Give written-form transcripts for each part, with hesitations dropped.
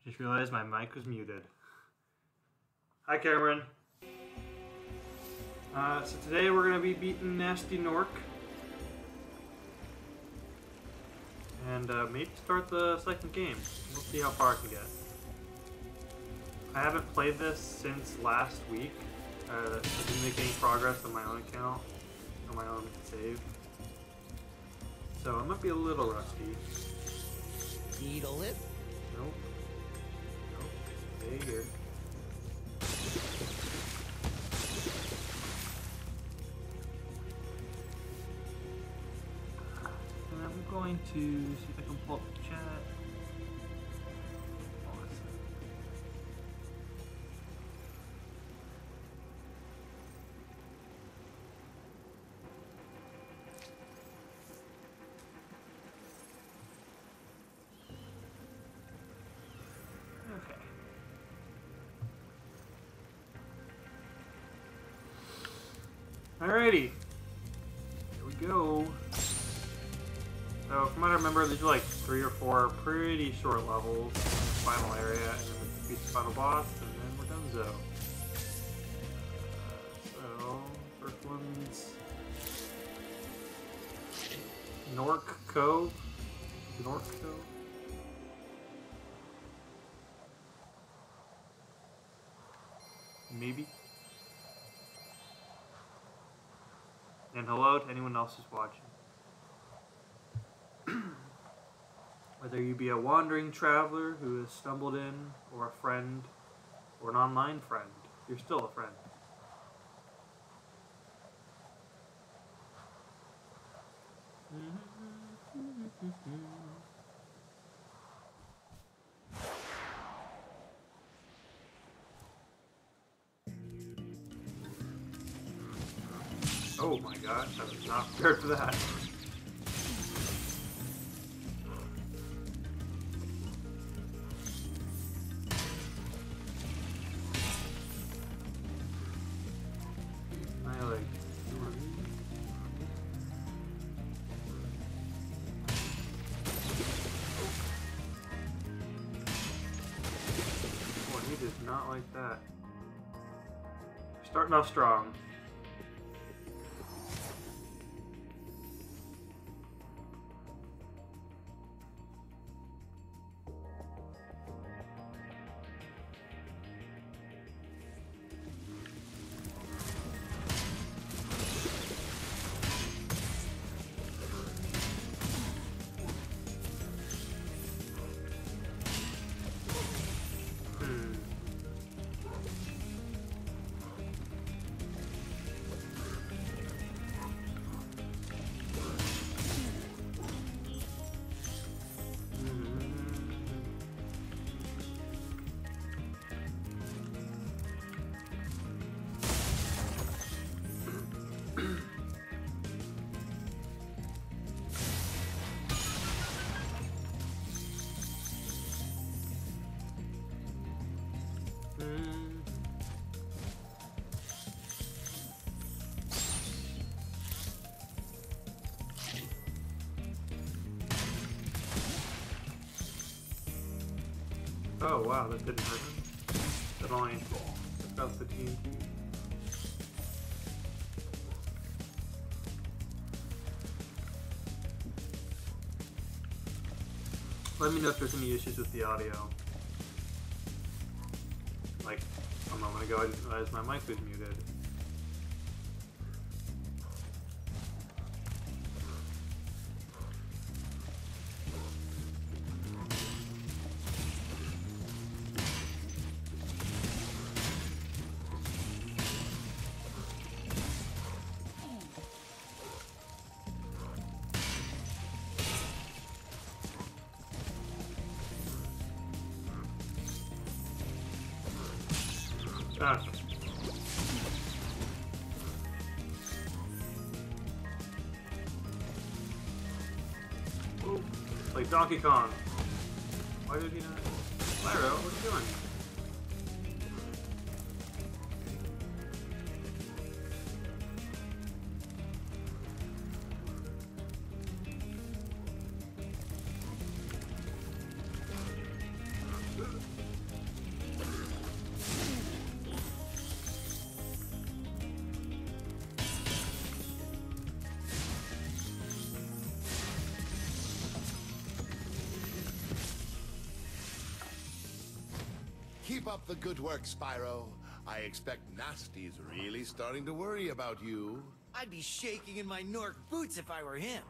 Just realized my mic was muted. Hi, Cameron. So today we're going to be beating Nasty Nork. And maybe start the second game. We'll see how far I can get. I haven't played this since last week. I didn't make any progress on my own account, on my own save. So I might be a little rusty. Need a lift? Nope. Nope. Stay here. And I'm going to see if I can pull up the chat. Alrighty, here we go. So from what I remember, these are like 3 or 4 pretty short levels, final area, and then we beat the final boss, and then we're done. So first one's Nork Cove. Nork Cove. Maybe. And hello to anyone else who's watching. Whether you be a wandering traveler who has stumbled in, or a friend, or an online friend, you're still a friend. Oh my gosh, I was not prepared for that. Oh, he did not like that. Starting off strong. Oh wow, that didn't hurt him. That only took out the TNT. Let me know if there's any issues with the audio. Like a moment ago, I didn't realize my mic was muted. Ah. Ooh, like Donkey Kong. Why did he not? Spyro, what are you doing? Keep up the good work, Spyro. I expect Nasty's really starting to worry about you. I'd be shaking in my Nork boots if I were him.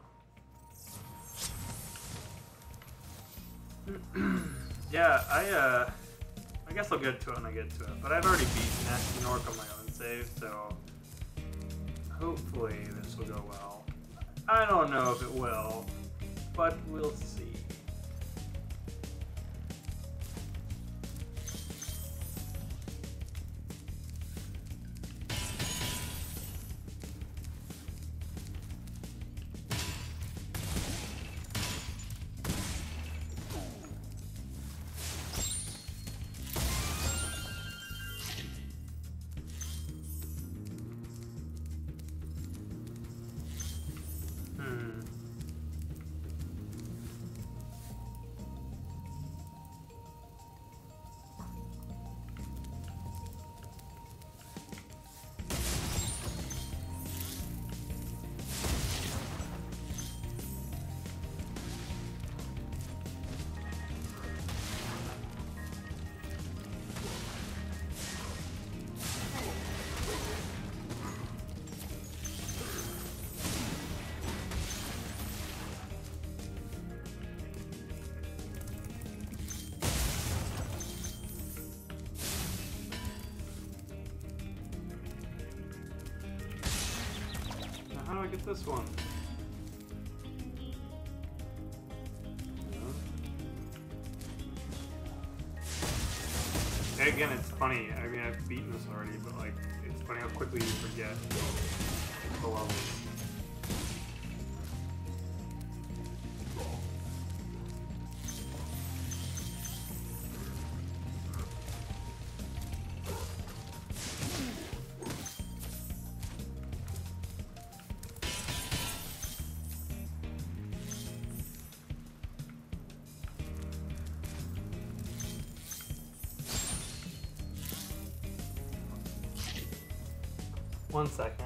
Yeah, I guess I'll get to it when I get to it. But I've already beaten Nasty Nork on my own save, so hopefully this will go well. I don't know if it will, but we'll see. How do I get this one? Again, it's funny. I mean, I've beaten this already, but like, it's funny how quickly you forget the levels. One second.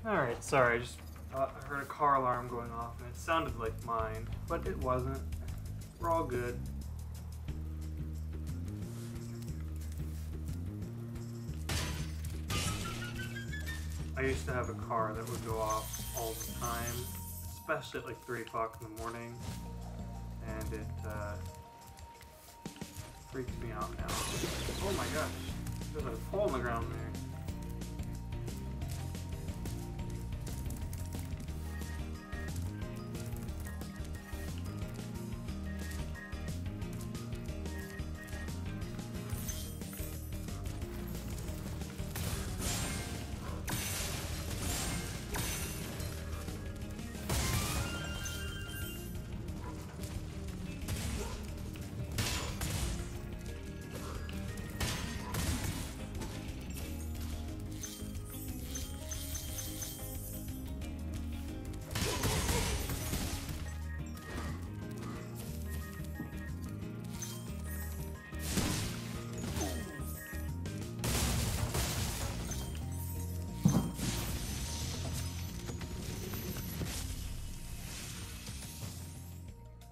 Alright, sorry, I just heard a car alarm going off and it sounded like mine, but it wasn't. We're all good. I used to have a car that would go off all the time, especially at like 3 o'clock in the morning, and it freaks me out now. Oh my gosh, there's a hole in the ground there.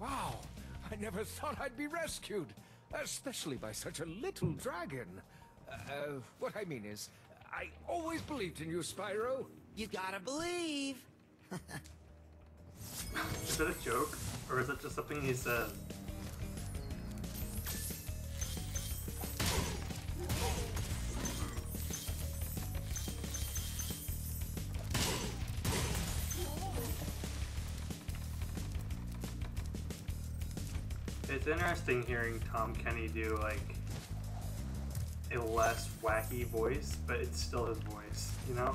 Wow, I never thought I'd be rescued, especially by such a little dragon. What I mean is, I always believed in you, Spyro. You gotta believe. Is it a joke, or is it just something he said? It's interesting hearing Tom Kenny do like a less wacky voice, but it's still his voice, you know?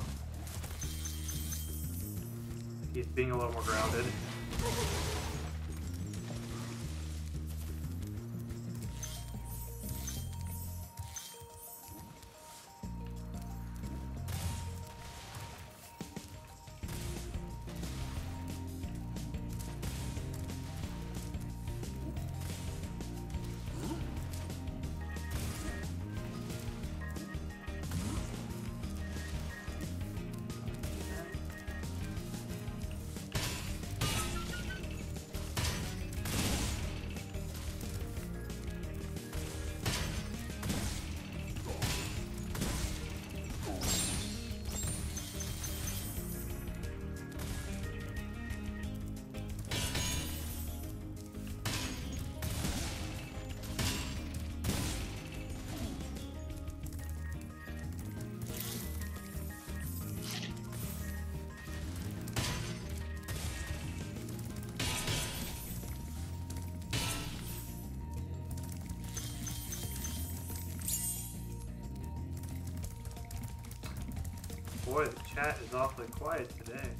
He's being a little more grounded. Boy, the chat is awfully quiet today.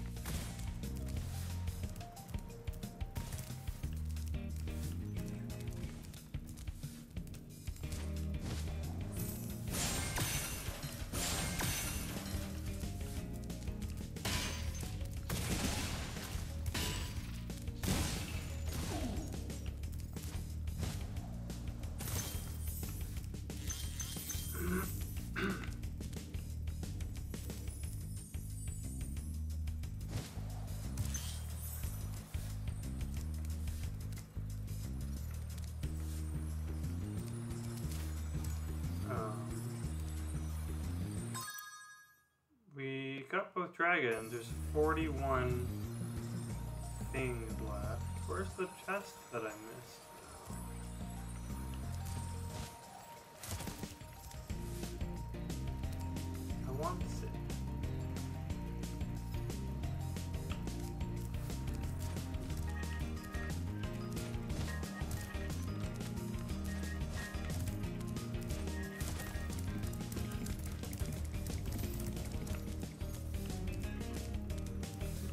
We got both dragons. There's 41 things left. Where's the chest that I missed? I want to see.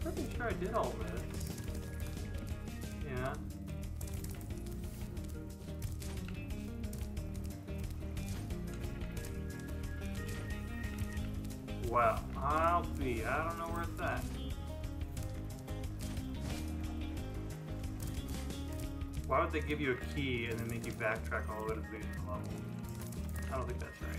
Pretty sure I did all this. Yeah. Well, I'll be. I don't know where it's at. Why would they give you a key and then make you backtrack all the way to the beginning of the level? I don't think that's right.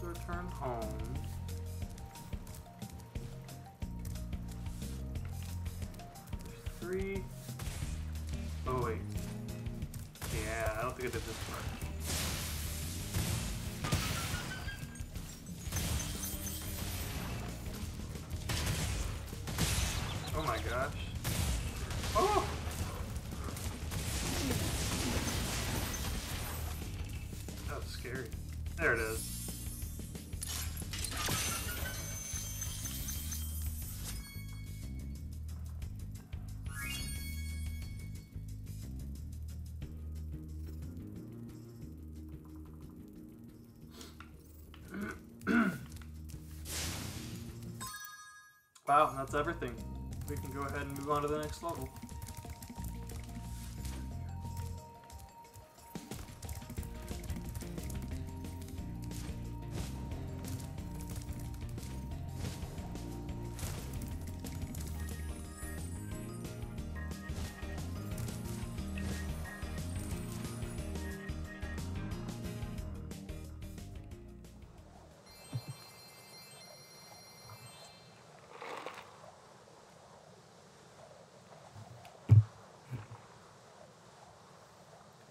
Return home. There's 3. Oh wait. Yeah, I don't think I did this part. Oh my gosh. Oh! That was scary. There it is. Wow, that's everything. We can go ahead and move on to the next level.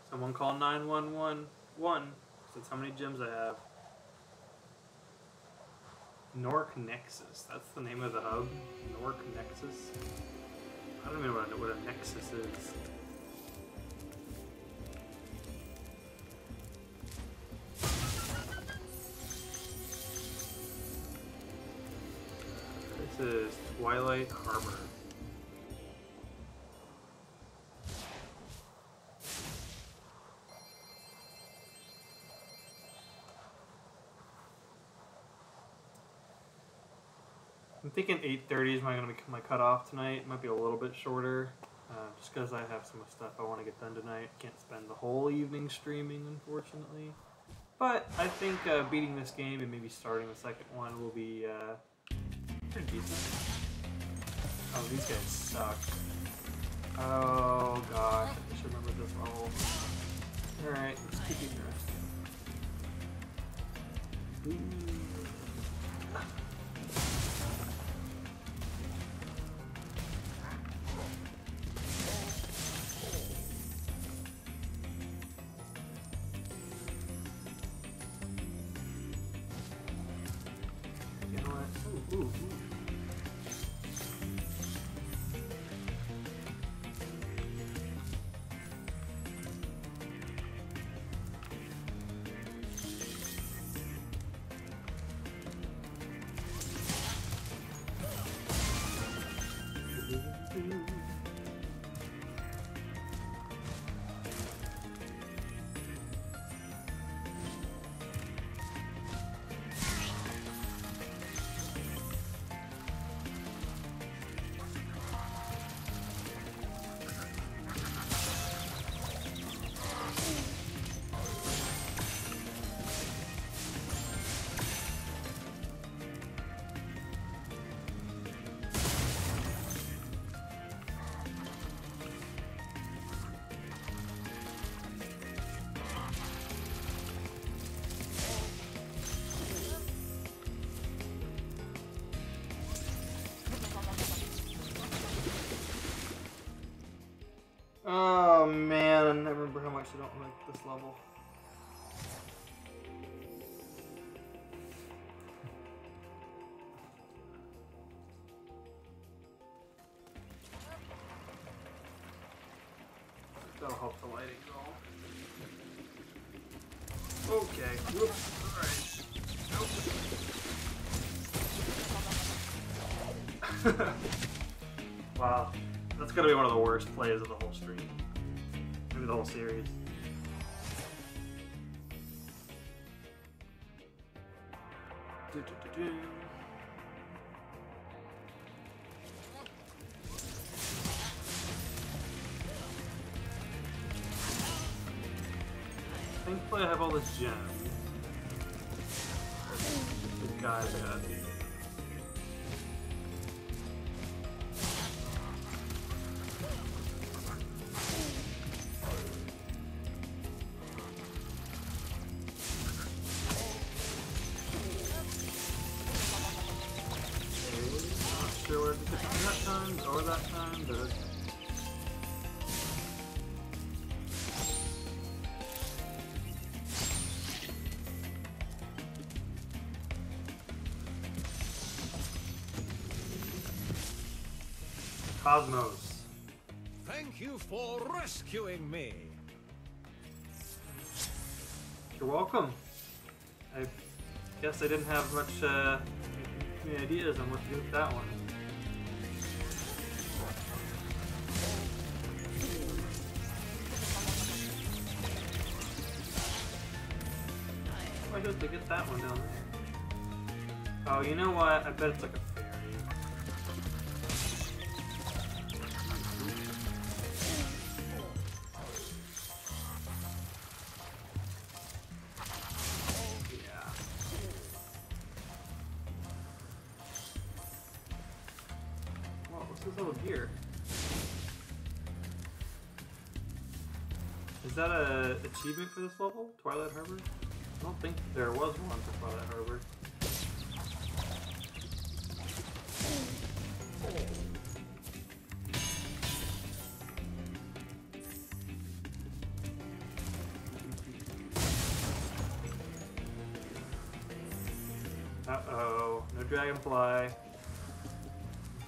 Someone call 911. That's how many gems I have. Nork Nexus. That's the name of the hub. Nork Nexus. I don't even know what a Nexus is. This is Twilight Harbor. I'm thinking 8:30 is going to be my cutoff tonight. It might be a little bit shorter, just because I have some stuff I want to get done tonight. Can't spend the whole evening streaming, unfortunately. But I think beating this game and maybe starting the second one will be pretty decent. Oh, these guys suck. Oh gosh, I should remember this level. Alright, let's keep interesting. Oh man, I remember how much I don't like this level. That'll help the lighting go. Okay. Whoops. Alright. Wow. That's gotta be one of the worst plays of the whole stream. Maybe the whole series. Thankfully I have all the gems. The guy got. Sure, that time or that time, but Cosmos. Thank you for rescuing me. You're welcome. I guess I didn't have much any ideas on what to do with that one. Why don't they get that one down there? Oh, you know what? I bet it's like a fairy. Yeah. Whoa, what's this little gear? Is that a achievement for this level? Twilight Harbor? I don't think there was one for Twilight Harbor. Uh-oh, no dragonfly.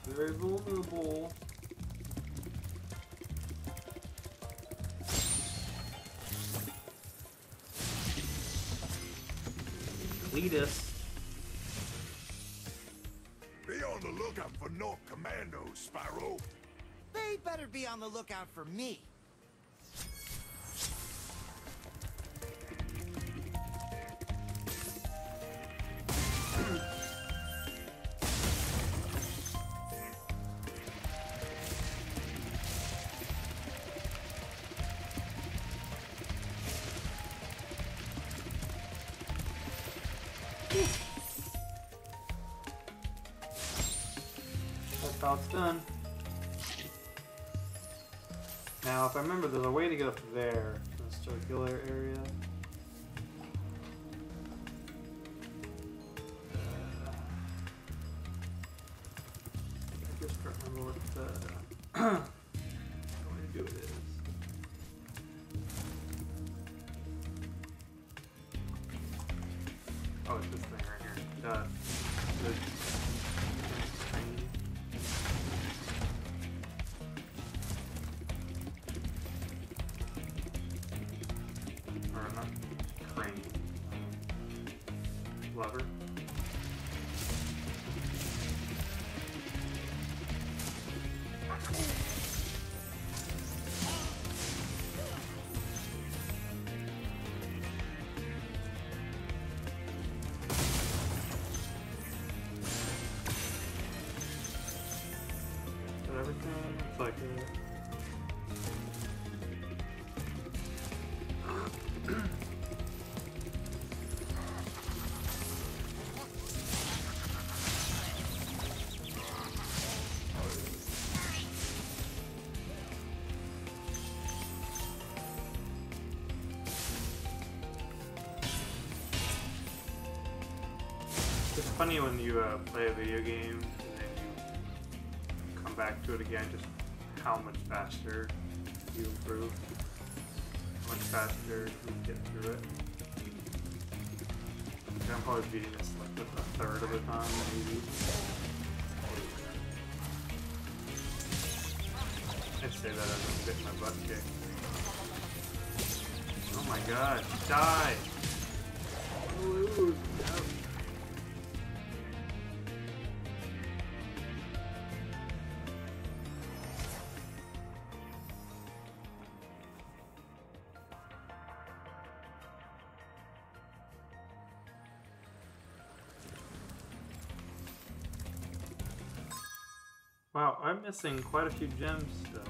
Very vulnerable. Cletus. Be on the lookout for North Commandos, Spyro. They better be on the lookout for me. That's how it's done. Now, if I remember, there's a way to get up there, the circular area. I just can't remember what the way to do it is. Oh, it's this thing right here. The train. Or not crane. Lever. Everything looks like it. It's funny when you play a video game and then you come back to it again, just how much faster you improve. Much faster you get through it. I'm probably beating this like with a third of the time, maybe. I'd say that as I'm getting my butt kicked. Oh my god, die! Ooh, no. Wow, I'm missing quite a few gems still.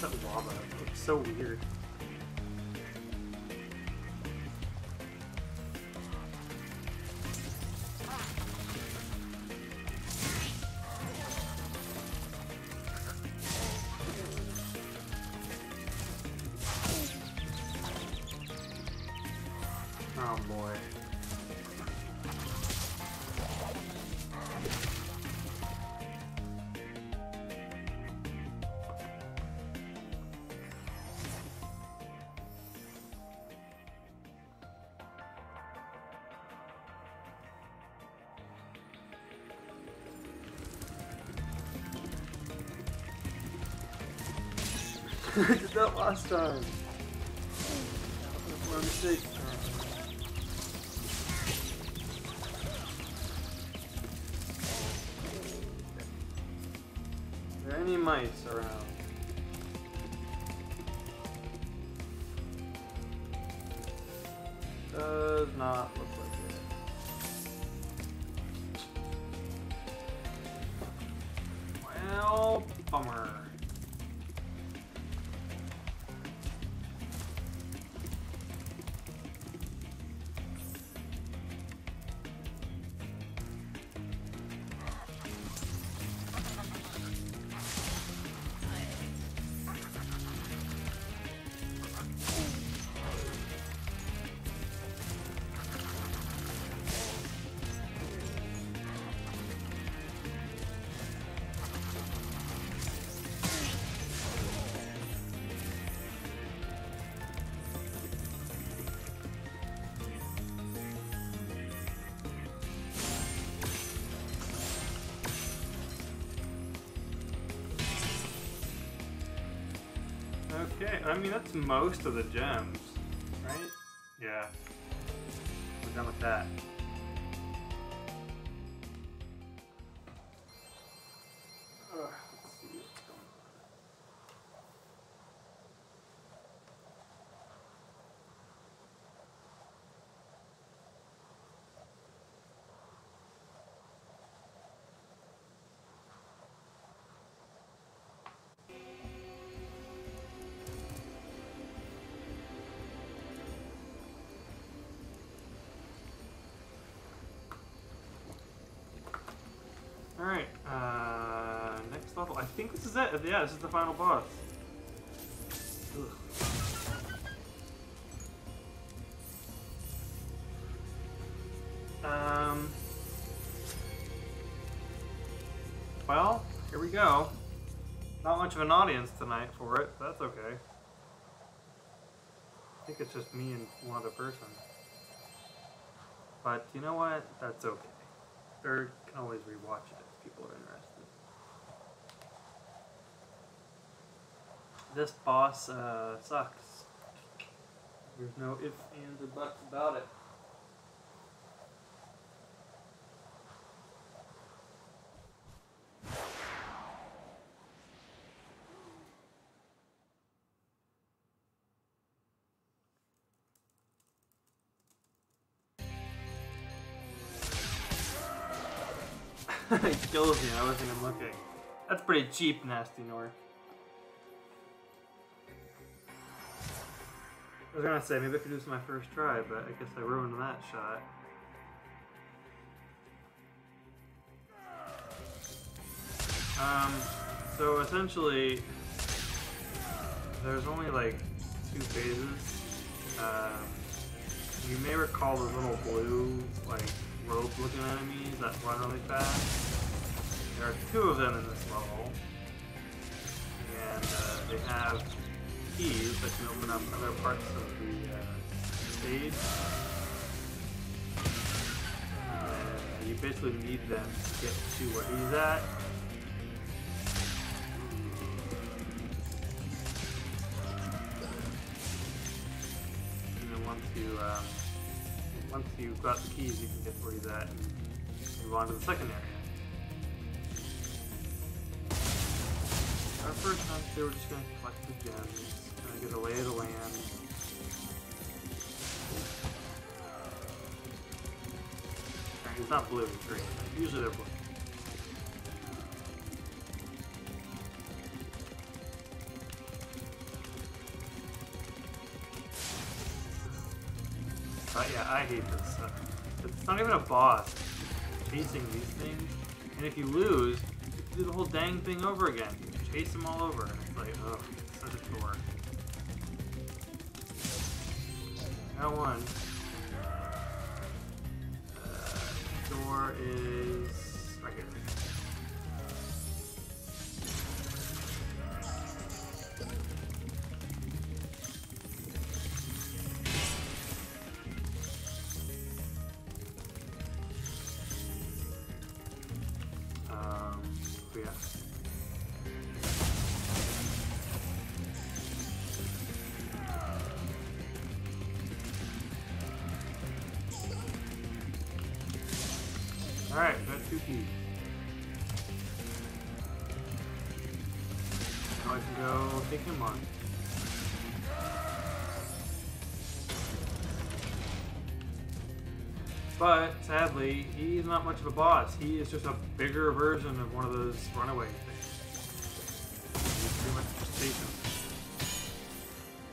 That lava looks so weird. Oh boy. I did that last time. That's my mistake. Are there any mice around? Does not look like it. Well, bummer. Okay, I mean that's most of the gems, right? Yeah. We're done with that. Let's see what's going Alright, next level. I think this is it. Yeah, this is the final boss. Ugh. Well, here we go. Not much of an audience tonight for it, but that's okay. I think it's just me and one other person. But you know what? That's okay. Or can always rewatch it if people are interested. This boss sucks. There's no ifs, ands, or buts about it. It kills me, I wasn't even looking. That's pretty cheap, Nasty Nork. I was gonna say, maybe I could do this my first try, but I guess I ruined that shot. So essentially, there's only like 2 phases. You may recall the little blue, like, rope-looking enemies that run really fast. There are 2 of them in this level, and they have keys that can open up other parts of the stage. And you basically need them to get to where he's at. And then once you've got the keys, you can get where he's at and move on to the second area. Our first hunt, they were just going to collect the gems, get a lay of the land. It's not blue, it's green. Usually they're blue. But yeah, I hate this stuff. It's not even a boss. It's chasing these things. And if you lose, you have to do the whole dang thing over again. You chase them all over, and it's like, ugh, it's such a chore. Got one. Door is right here. Yeah. Alright, got 2 keys. Now I can go take him on. But, sadly, he's not much of a boss. He is just a bigger version of one of those runaway things. You pretty much just chase him.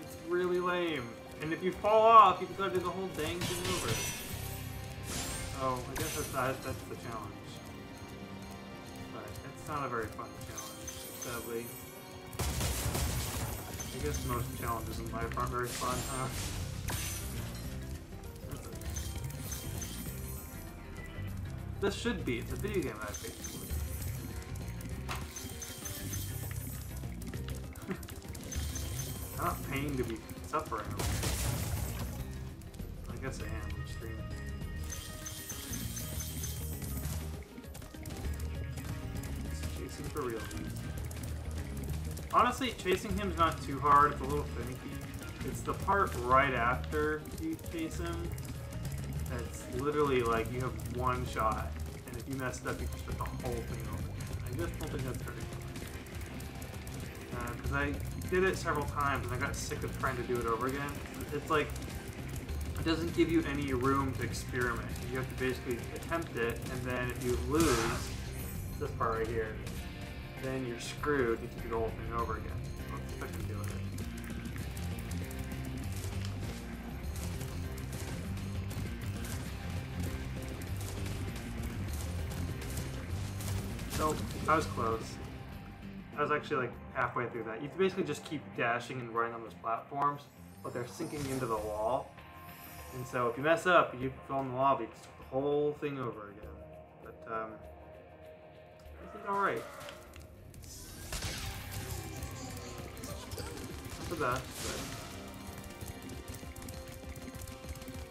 It's really lame. And if you fall off, you've got to do the whole dang thing over. Oh, I guess that's the challenge. But it's not a very fun challenge, sadly. I guess most challenges in life aren't very fun, huh? This should be. It's a video game adaptation. I'm not paying to be suffering. I guess I am. I'm streaming. Chasing for real. Honestly, chasing him's not too hard. It's a little finicky. It's the part right after you chase him that's literally like you have one shot, and if you messed up, you can start the whole thing over again. I just don't think that's very fun. Because I did it several times, and I got sick of trying to do it over again. It's like, it doesn't give you any room to experiment. You have to basically attempt it, and then if you lose, this part right here, then you're screwed. You have to do the whole thing over again. Let's see if I can do it. So, I was close. I was actually like halfway through that. You basically just keep dashing and running on those platforms, but they're sinking into the wall. And so if you mess up, you fall in the lobby, you start the whole thing over again. But, this is alright. Not the best, but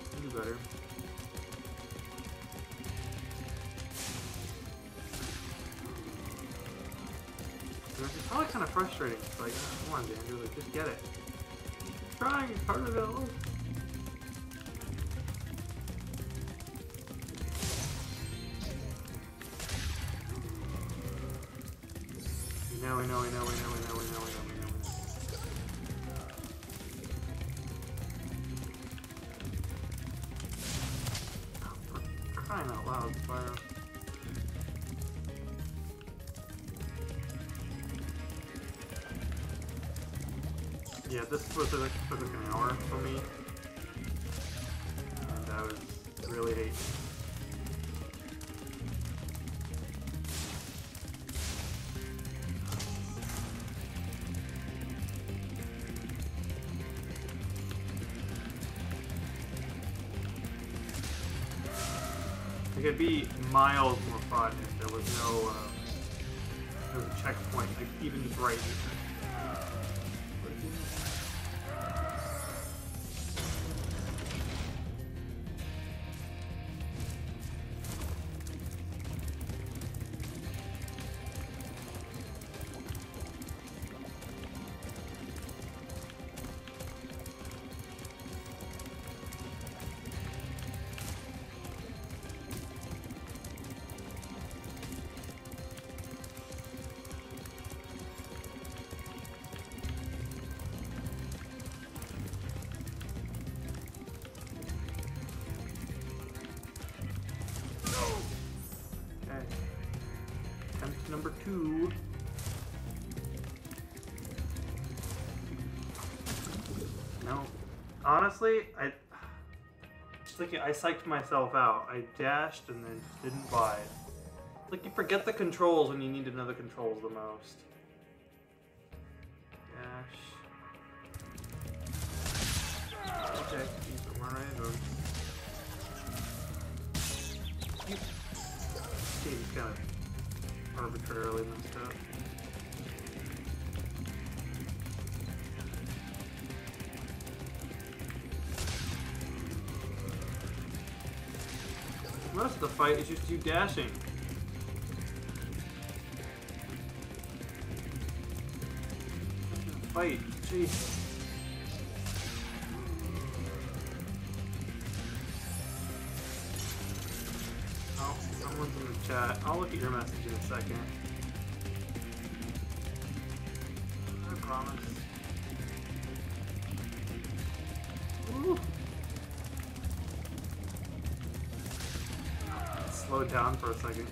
you can do better. It's probably kind of frustrating. It's like, oh, come on, Xander, like, just get it. I'm trying, it's harder than it looks. We know. Oh, for crying out loud, Spyro. Yeah, this was took like an hour for me. And I was really hating it. It could be miles more fun if there was no there was a checkpoint, like even just right here. Number 2. No. Honestly, I psyched myself out. I dashed and then didn't buy it. Like, you forget the controls when you need to know the controls the most. Dash. Okay, decent run right. Game's kind of arbitrarily messed up. Most of the fight is just you dashing. Fight, jeez. Oh, someone's in the chat. I'll look at your message in a second. I promise. Ooh. Slow down for a second.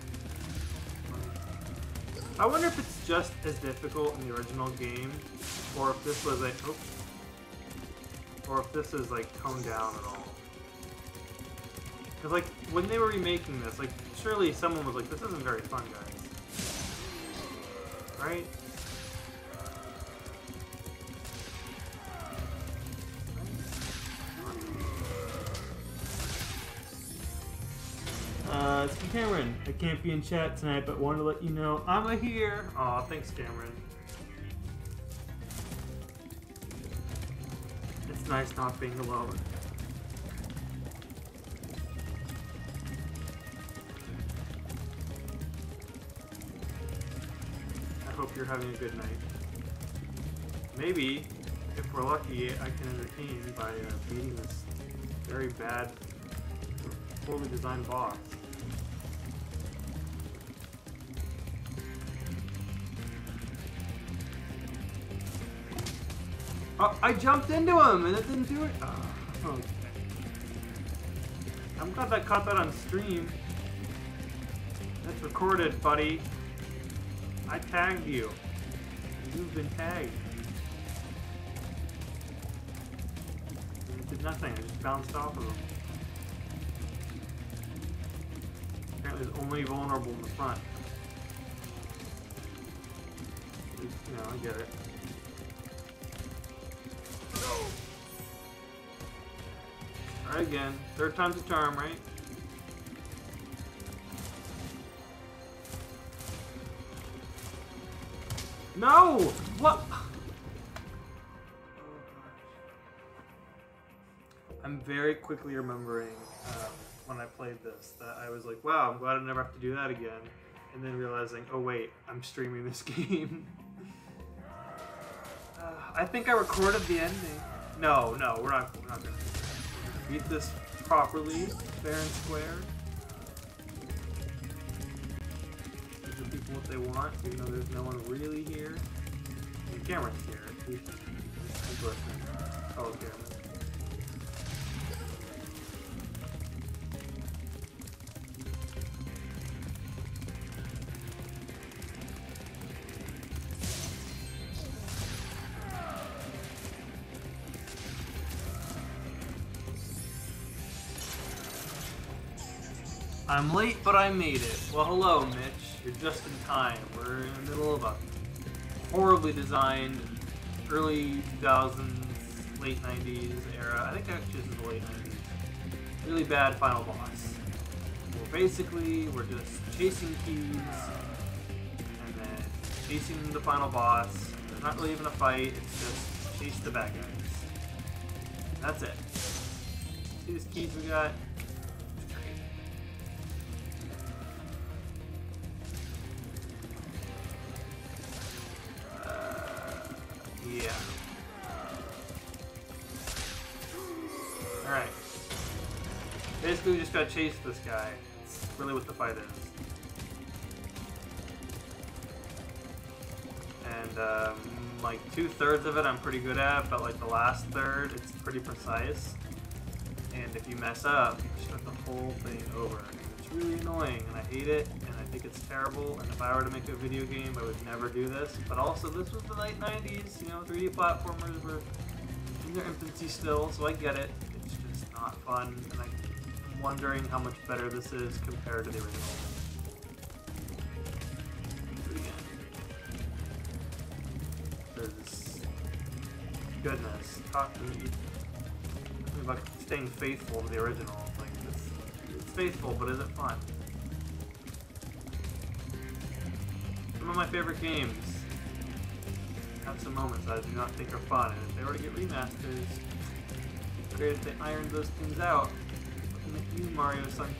I wonder if it's just as difficult in the original game, or if this was or if this is like toned down at all. Because like when they were remaking this, like surely someone was like, "This isn't very fun, guys." Right? It's from Cameron. I can't be in chat tonight, but wanted to let you know I'm here. Aw, thanks, Cameron. It's nice not being alone. I hope you're having a good night. Maybe, if we're lucky, I can entertain by beating this very bad, poorly designed boss. Oh, I jumped into him and it didn't do it. Oh, okay. I'm glad I caught that on stream. That's recorded, buddy. I tagged you. You've been tagged. It did nothing. I just bounced off of him. Apparently, it's only vulnerable in the front. You know, I get it. Try again. Third time's a charm, right? No! What? I'm very quickly remembering when I played this that I was like, wow, I'm glad I never have to do that again. And then realizing, oh wait, I'm streaming this game. I think I recorded the ending. No, we're not gonna beat this properly, fair and square. Give the people what they want, even though there's no one really here. The camera's here. He's listening. Oh, camera. I'm late, but I made it. Well, hello, Mitch. You're just in time. We're in the middle of a horribly designed early 2000s, late 90s era. I think actually this is the late 90s. Really bad final boss. We're just chasing keys and then chasing the final boss. There's not really even a fight. It's just chase the bad guys. That's it. See these keys we got? It's great. Yeah. Alright. Basically, we just gotta chase this guy. It's really what the fight is. And, like, 2/3 of it I'm pretty good at, but, like, the last third, it's pretty precise. And if you mess up, you start the whole thing over. And it's really annoying, and I hate it, and I think it's terrible, and if I were to make a video game, I would never do this. But also, this was the late 90s, you know, 3D platformers were in their infancy still, so I get it. It's just not fun, and I'm wondering how much better this is compared to the original. Do it again. Because, goodness, talk to me about staying faithful to the original. Like, it's faithful, but is it fun? Some of my favorite games have some moments I do not think are fun, and if they were to get remasters, great if they ironed those things out. Looking at you, Mario Sunshine.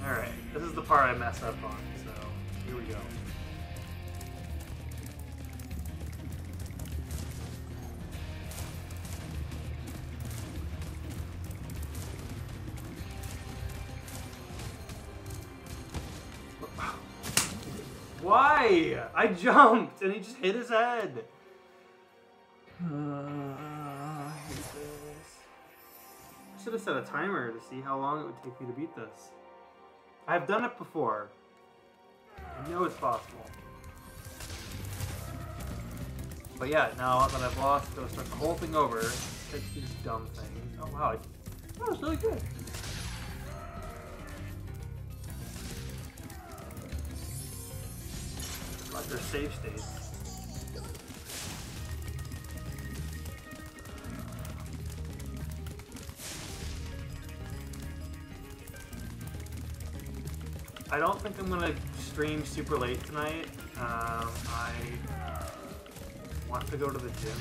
Alright, this is the part I mess up on, so here we go. Why? I jumped and he just hit his head. I hate this. I should have set a timer to see how long it would take me to beat this. I've done it before. I know it's possible. But yeah, now that I've lost, I'm gonna start the whole thing over. Take these dumb things. Oh wow, that was really good. Like their save states. I don't think I'm gonna stream super late tonight. I want to go to the gym.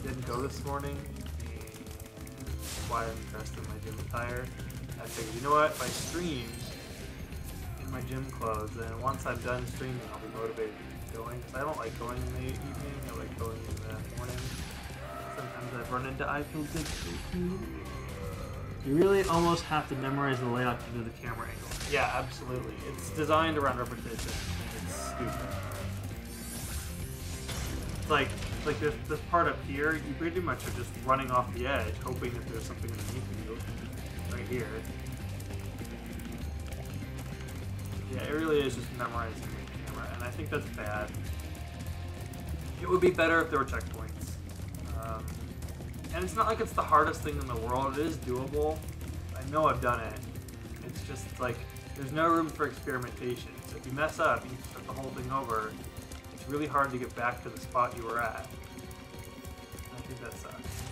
Didn't go this morning, and that's why I'm dressed in my gym attire. I figured, you know what, if I stream in my gym clothes, then once I'm done streaming, I'll be motivated to keep going. Because I don't like going in the evening, I like going in the morning. Sometimes I've run into eye filters. You really almost have to memorize the layout to do the camera angle. Yeah, absolutely. It's designed around repetition. It's stupid. It's like this part up here, you pretty much are just running off the edge, hoping that there's something underneath you. Right here. Yeah, it really is just memorizing the camera, and I think that's bad. It would be better if there were checkpoints. And it's not like it's the hardest thing in the world. It is doable. I know I've done it. It's just like, there's no room for experimentation. So if you mess up, you can start the whole thing over. It's really hard to get back to the spot you were at. I think that sucks.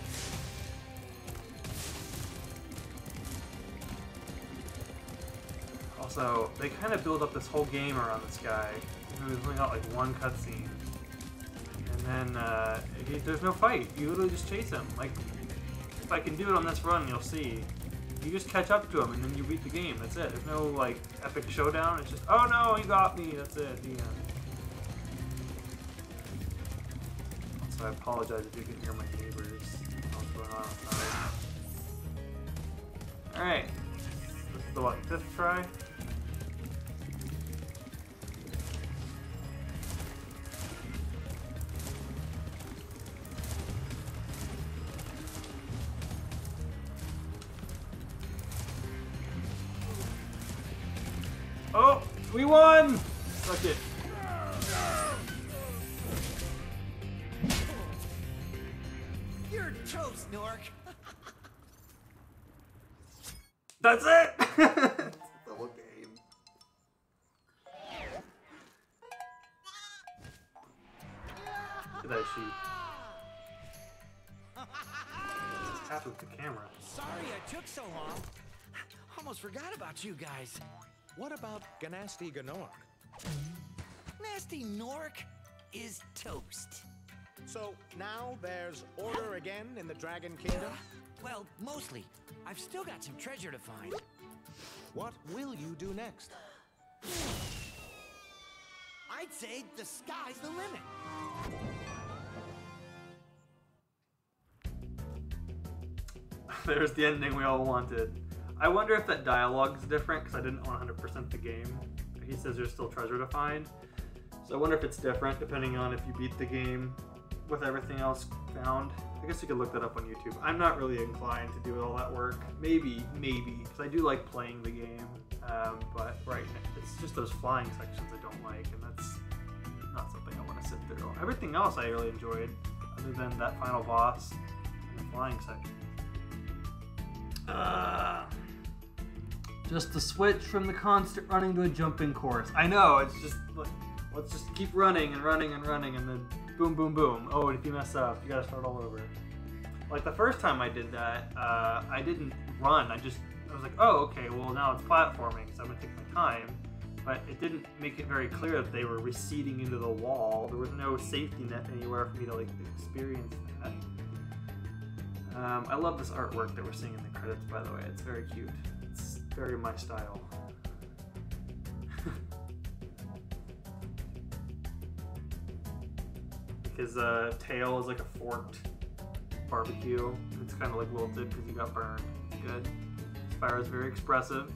Also, they kind of build up this whole game around this guy. There's only got like one cutscene. And then there's no fight. You literally just chase him. Like, if I can do it on this run, you'll see. You just catch up to him and then you beat the game. That's it. There's no like epic showdown. It's just, oh no, you got me. That's it. The end. So I apologize if you can hear my neighbors. What's going on outside? All right. This is the what? 5th try. Oh, we won! Suck it. You're toast, Nork. That's it! The whole game. Look at that sheep. What's happened with the camera? Sorry I took so long. Almost forgot about you guys. What about Ganasty Ganork? Nasty Nork is toast. So now there's order again in the Dragon Kingdom? Well, mostly. I've still got some treasure to find. What will you do next? I'd say the sky's the limit. There's the ending we all wanted. I wonder if that dialogue's different, because I didn't 100% the game. He says there's still treasure to find. So I wonder if it's different depending on if you beat the game with everything else found. I guess you could look that up on YouTube. I'm not really inclined to do all that work. Maybe, because I do like playing the game. But right now, it's just those flying sections I don't like, and that's not something I want to sit through. Everything else I really enjoyed, other than that final boss and the flying section. Just the switch from the constant running to a jumping course. I know, it's just, let's just keep running and running and running, and then boom, boom, boom. Oh, and if you mess up, you gotta start all over. Like the first time I did that, I didn't run. I was like, oh, okay, well now it's platforming, so I'm gonna take my time. But it didn't make it very clear that they were receding into the wall. There was no safety net anywhere for me to like experience that. I love this artwork that we're seeing in the credits, by the way. It's very cute. It's very my style. His tail is like a forked barbecue. It's kind of like wilted because he got burned. It's good. Spyro's very expressive.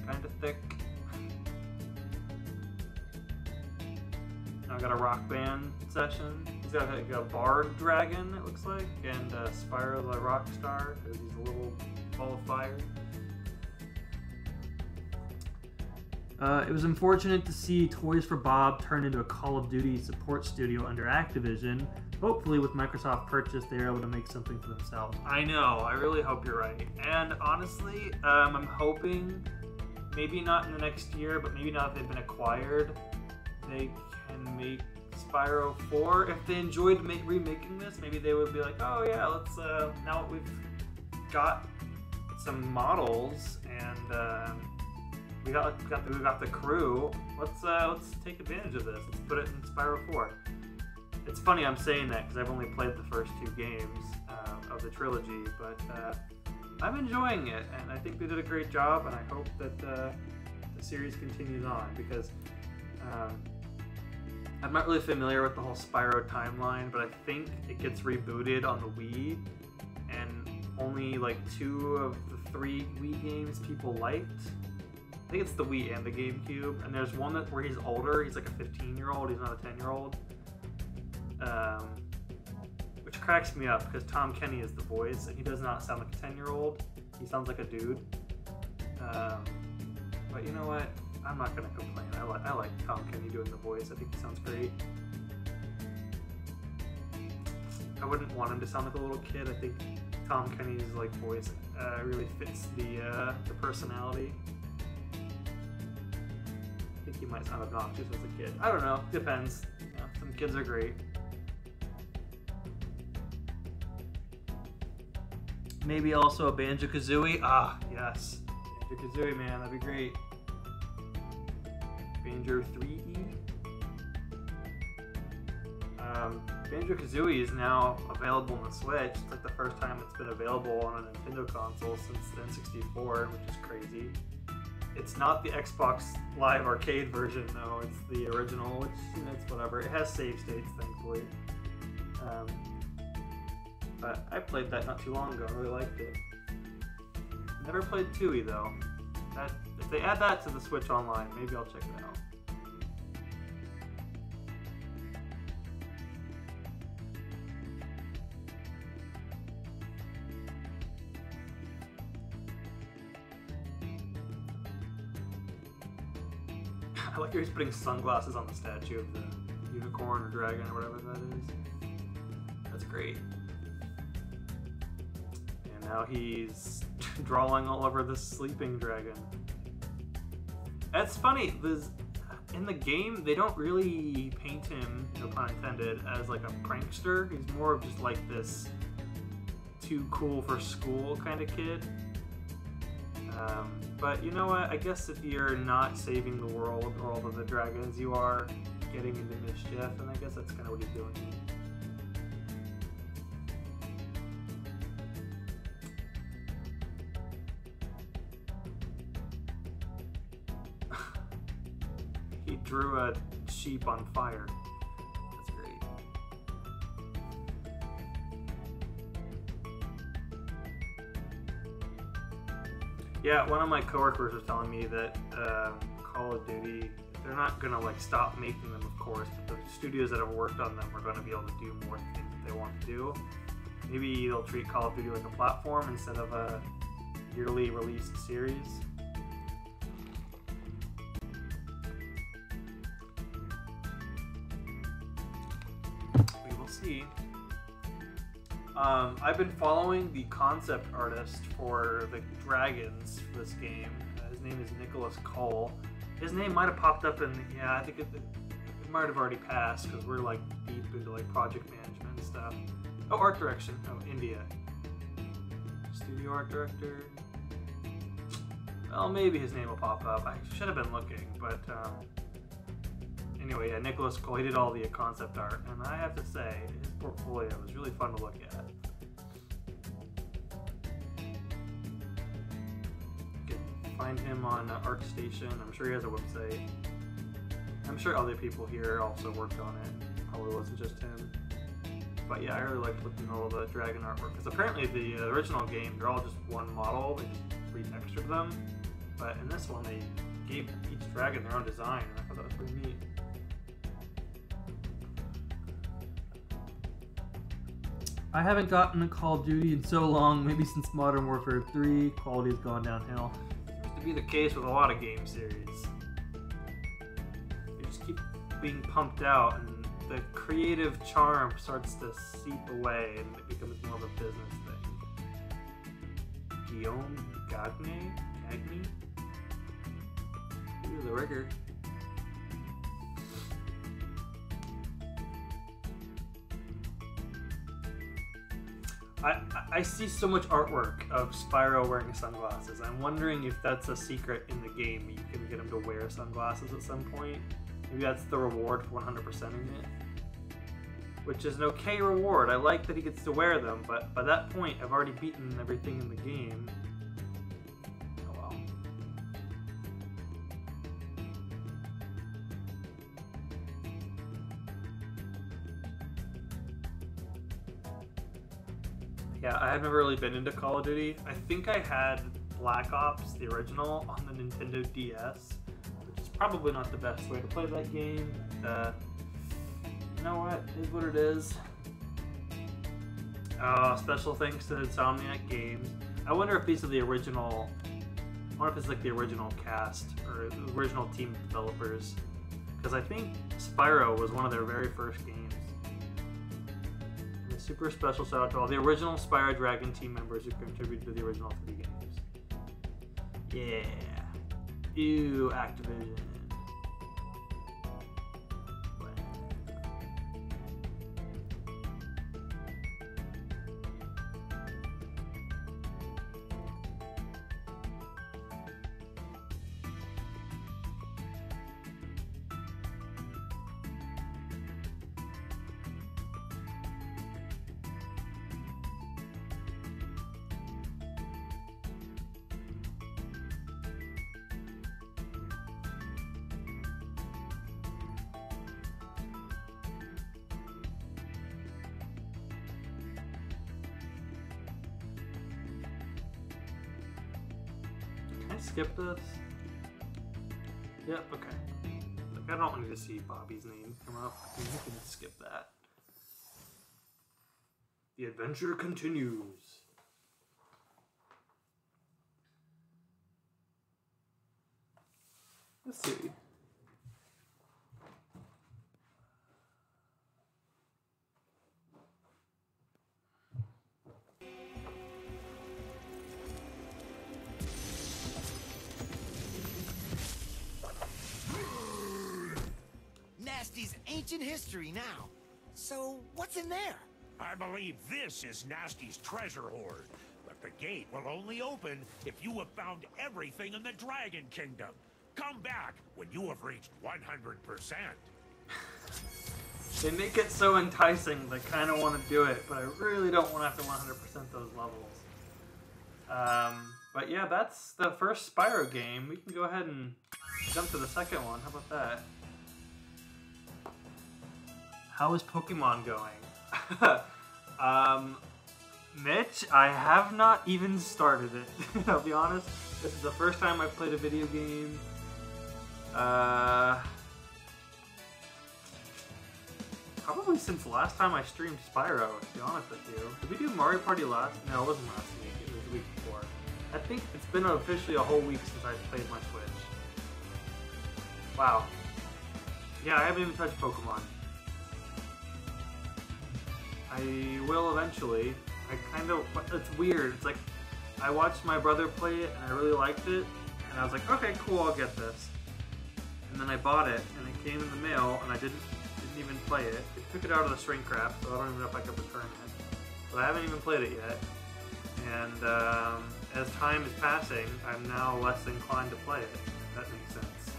Kind of thick. Now I got a rock band session. He's got like a bard dragon, it looks like, and Spyro the rock star because he's a little ball of fire. It was unfortunate to see Toys for Bob turn into a Call of Duty support studio under Activision. Hopefully with Microsoft purchase, they're able to make something for themselves. I know, I really hope you're right. And honestly, I'm hoping, maybe not in the next year, but maybe now that they've been acquired, they can make Spyro 4. If they enjoyed remaking this, maybe they would be like, oh yeah, let's, now that we've got some models and we got the crew, let's take advantage of this. Let's put it in Spyro 4. It's funny I'm saying that because I've only played the first 2 games of the trilogy, but I'm enjoying it, and I think they did a great job, and I hope that the series continues on, because I'm not really familiar with the whole Spyro timeline, but I think it gets rebooted on the Wii, and only like 2 of the 3 Wii games people liked. I think it's the Wii and the GameCube, and there's one where he's older, he's like a 15-year-old, he's not a 10-year-old. Which cracks me up because Tom Kenny is the voice and he does not sound like a 10-year-old. He sounds like a dude. But you know what? I'm not gonna complain. I like Tom Kenny doing the voice. I think he sounds great. I wouldn't want him to sound like a little kid. I think Tom Kenny's like voice really fits the personality. I think he might sound obnoxious as a kid. I don't know. Depends. You know, some kids are great. Maybe also a Banjo-Kazooie. Ah, yes. Banjo-Kazooie, man. That'd be great. Banjo 3D. Banjo-Kazooie is now available on the Switch. It's like the first time it's been available on a Nintendo console since the N64, which is crazy. It's not the Xbox Live Arcade version, though. It's the original, which, you know, it's whatever. It has save states, thankfully. But I played that not too long ago. I really liked it. Never played Tui, though. If they add that to the Switch Online, maybe I'll check it out. I like how he's putting sunglasses on the statue of the unicorn or dragon or whatever that is. That's great. And now he's drawing all over this sleeping dragon. That's funny. In the game, they don't really paint him, no pun intended, as like a prankster. He's more of just like this too cool for school kind of kid. But you know what? I guess if you're not saving the world or all of the dragons, you are getting into mischief, and I guess that's kind of what he's doing. He drew a sheep on fire. That's great. Yeah, one of my coworkers was telling me that Call of Duty, they're not gonna like stop making them, of course, but the studios that have worked on them are gonna be able to do more things that they want to do. Maybe they'll treat Call of Duty like a platform instead of a yearly released series. We will see. I've been following the concept artist for the dragons for this game. His name is Nicholas Cole. His name might have popped up in, yeah, I think it might have already passed because we're like deep into like project management and stuff. Oh, art direction. Oh, India. Studio art director. Well, maybe his name will pop up. I should have been looking, but anyway, yeah, Nicholas Cole, he did all the concept art, and I have to say, his portfolio was really fun to look at. You can find him on ArtStation. I'm sure he has a website. I'm sure other people here also worked on it. Probably wasn't just him. But yeah, I really liked looking at all the dragon artwork, because apparently the original game, they're all just one model. They just retextured them. But in this one, they gave each dragon their own design, and I thought that was pretty neat. I haven't gotten a Call of Duty in so long, maybe since Modern Warfare 3. Quality's gone downhill. Seems to be the case with a lot of game series. They just keep being pumped out, and the creative charm starts to seep away, and it becomes more of a business thing. Guillaume Gagné? Ooh, the rigger. I see so much artwork of Spyro wearing sunglasses. I'm wondering if that's a secret in the game. You can get him to wear sunglasses at some point. Maybe that's the reward for 100%ing it. Which is an okay reward. I like that he gets to wear them, but by that point, I've already beaten everything in the game. Oh well. Yeah, I have never really been into Call of Duty. I think I had Black Ops, the original, on the Nintendo DS, which is probably not the best way to play that game. You know what? It is what it is. Special thanks to Insomniac Games. I wonder if these are the original... I wonder if it's like the original cast, or the original team of developers. Because I think Spyro was one of their very first games. Super special shout out to all the original Spyro Dragon team members who contributed to the original 3 games. Yeah. Ew, Activision. Skip this? Yep, okay. Like, I don't need to see Bobby's name come up. You can skip that. The adventure continues. Let's see. ancient history now. So, what's in there? I believe this is Nasty's treasure hoard. But the gate will only open if you have found everything in the Dragon Kingdom. Come back when you have reached 100%. They make it so enticing that I kind of want to do it, but I really don't want to have to 100% those levels. But yeah, that's the first Spyro game. We can go ahead and jump to the second one. How about that? How is Pokemon going? Mitch, I have not even started it. I'll be honest. This is the first time I've played a video game. Probably since the last time I streamed Spyro, to be honest with you. Did we do Mario Party last? No, it wasn't last week. It was the week before. I think it's been officially a whole week since I played my Switch. Wow. Yeah, I haven't even touched Pokemon. I will eventually. It's weird. It's like, I watched my brother play it and I really liked it. And I was like, okay, cool, I'll get this. And then I bought it and it came in the mail and I didn't even play it. It took it out of the shrink wrap, so I don't even know if I could return it. But I haven't even played it yet. And as time is passing, I'm now less inclined to play it, if that makes sense.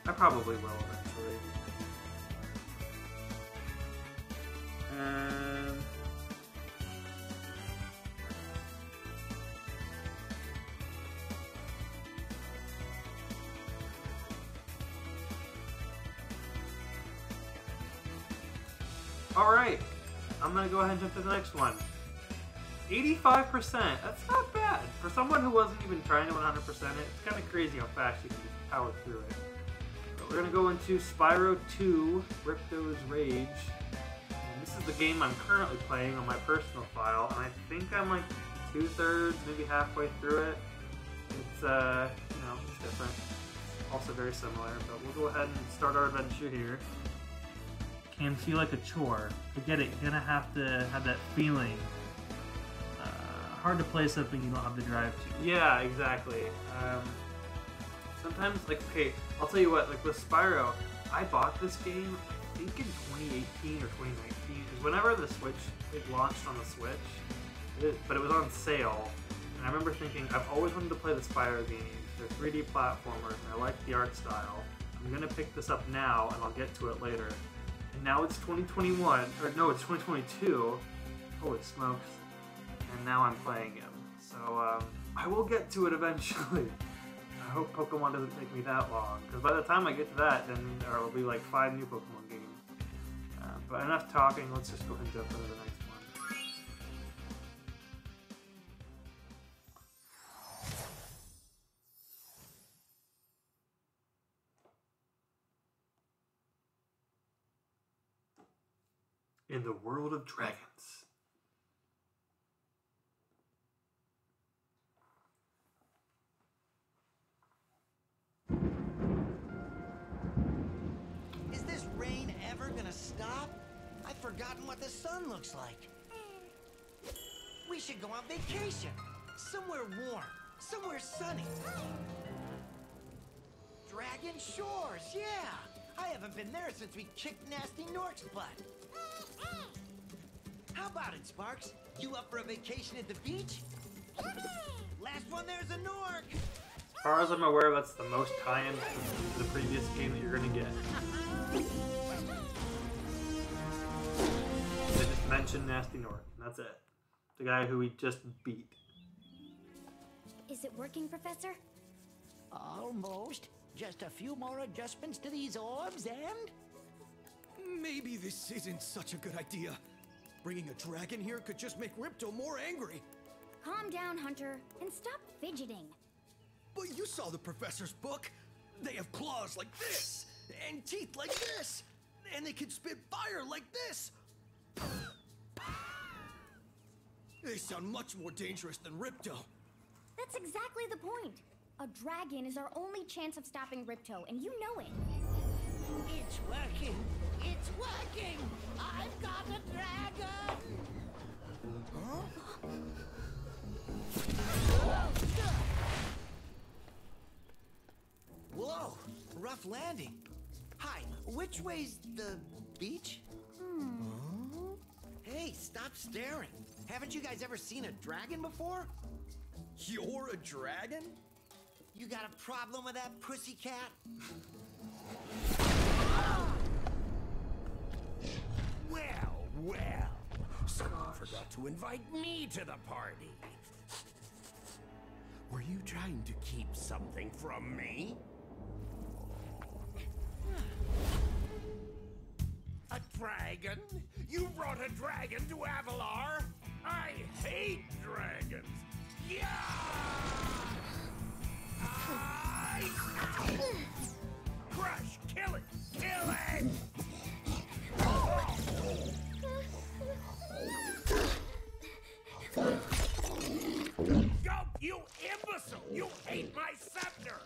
I probably will eventually. Alright, I'm gonna go ahead and jump to the next one. 85%, that's not bad. For someone who wasn't even trying to 100% it, it's kind of crazy how fast you can just power through it. But we're gonna go into Spyro 2, Ripto's Rage. And this is the game I'm currently playing on my personal file, and I think I'm like 2/3, maybe halfway through it. It's, it's different. It's also very similar, but we'll go ahead and start our adventure here. Can feel like a chore. I get it, you're gonna have to have that feeling. Hard to play something you don't have the drive to. Yeah, exactly. Sometimes, like, okay, I'll tell you what, like with Spyro, I bought this game, I think in 2018 or 2019, because whenever the Switch, it launched on the Switch, but it was on sale, and I remember thinking, I've always wanted to play the Spyro games. They're 3D platformers, and I like the art style. I'm gonna pick this up now, and I'll get to it later. And now it's 2021, or no, it's 2022. Holy smokes. And now I'm playing him. So, I will get to it eventually. I hope Pokemon doesn't take me that long, because by the time I get to that, then there will be like 5 new Pokemon games. But enough talking, let's just go ahead and jump into the next one. In the world of dragons. Is this rain ever gonna stop? I've forgotten what the sun looks like. We should go on vacation. Somewhere warm. Somewhere sunny. Dragon Shores, yeah! I haven't been there since we kicked Nasty Nork's butt. How about it, Sparks? You up for a vacation at the beach? Last one there's a Nork! As far as I'm aware, that's the most tie-in to the previous game that you're gonna get. They just mentioned Nasty Nork, and that's it. The guy who we just beat. Is it working, Professor? Almost. Just a few more adjustments to these orbs and... Maybe this isn't such a good idea. Bringing a dragon here could just make Ripto more angry. Calm down, Hunter, and stop fidgeting. But you saw the professor's book. They have claws like this, and teeth like this, and they can spit fire like this. They sound much more dangerous than Ripto. That's exactly the point. A dragon is our only chance of stopping Ripto, and you know it. It's working! It's working! I've got a dragon! Huh? Whoa! Rough landing. Hi, which way's the beach? Hey, stop staring. Haven't you guys ever seen a dragon before? You're a dragon? You got a problem with that, pussycat? Well, well. Someone forgot to invite me to the party. Were you trying to keep something from me? A dragon? You brought a dragon to Avalar? I hate dragons. Yeah! Crush! Kill it! Kill it! Go, you imbecile! You ate my scepter!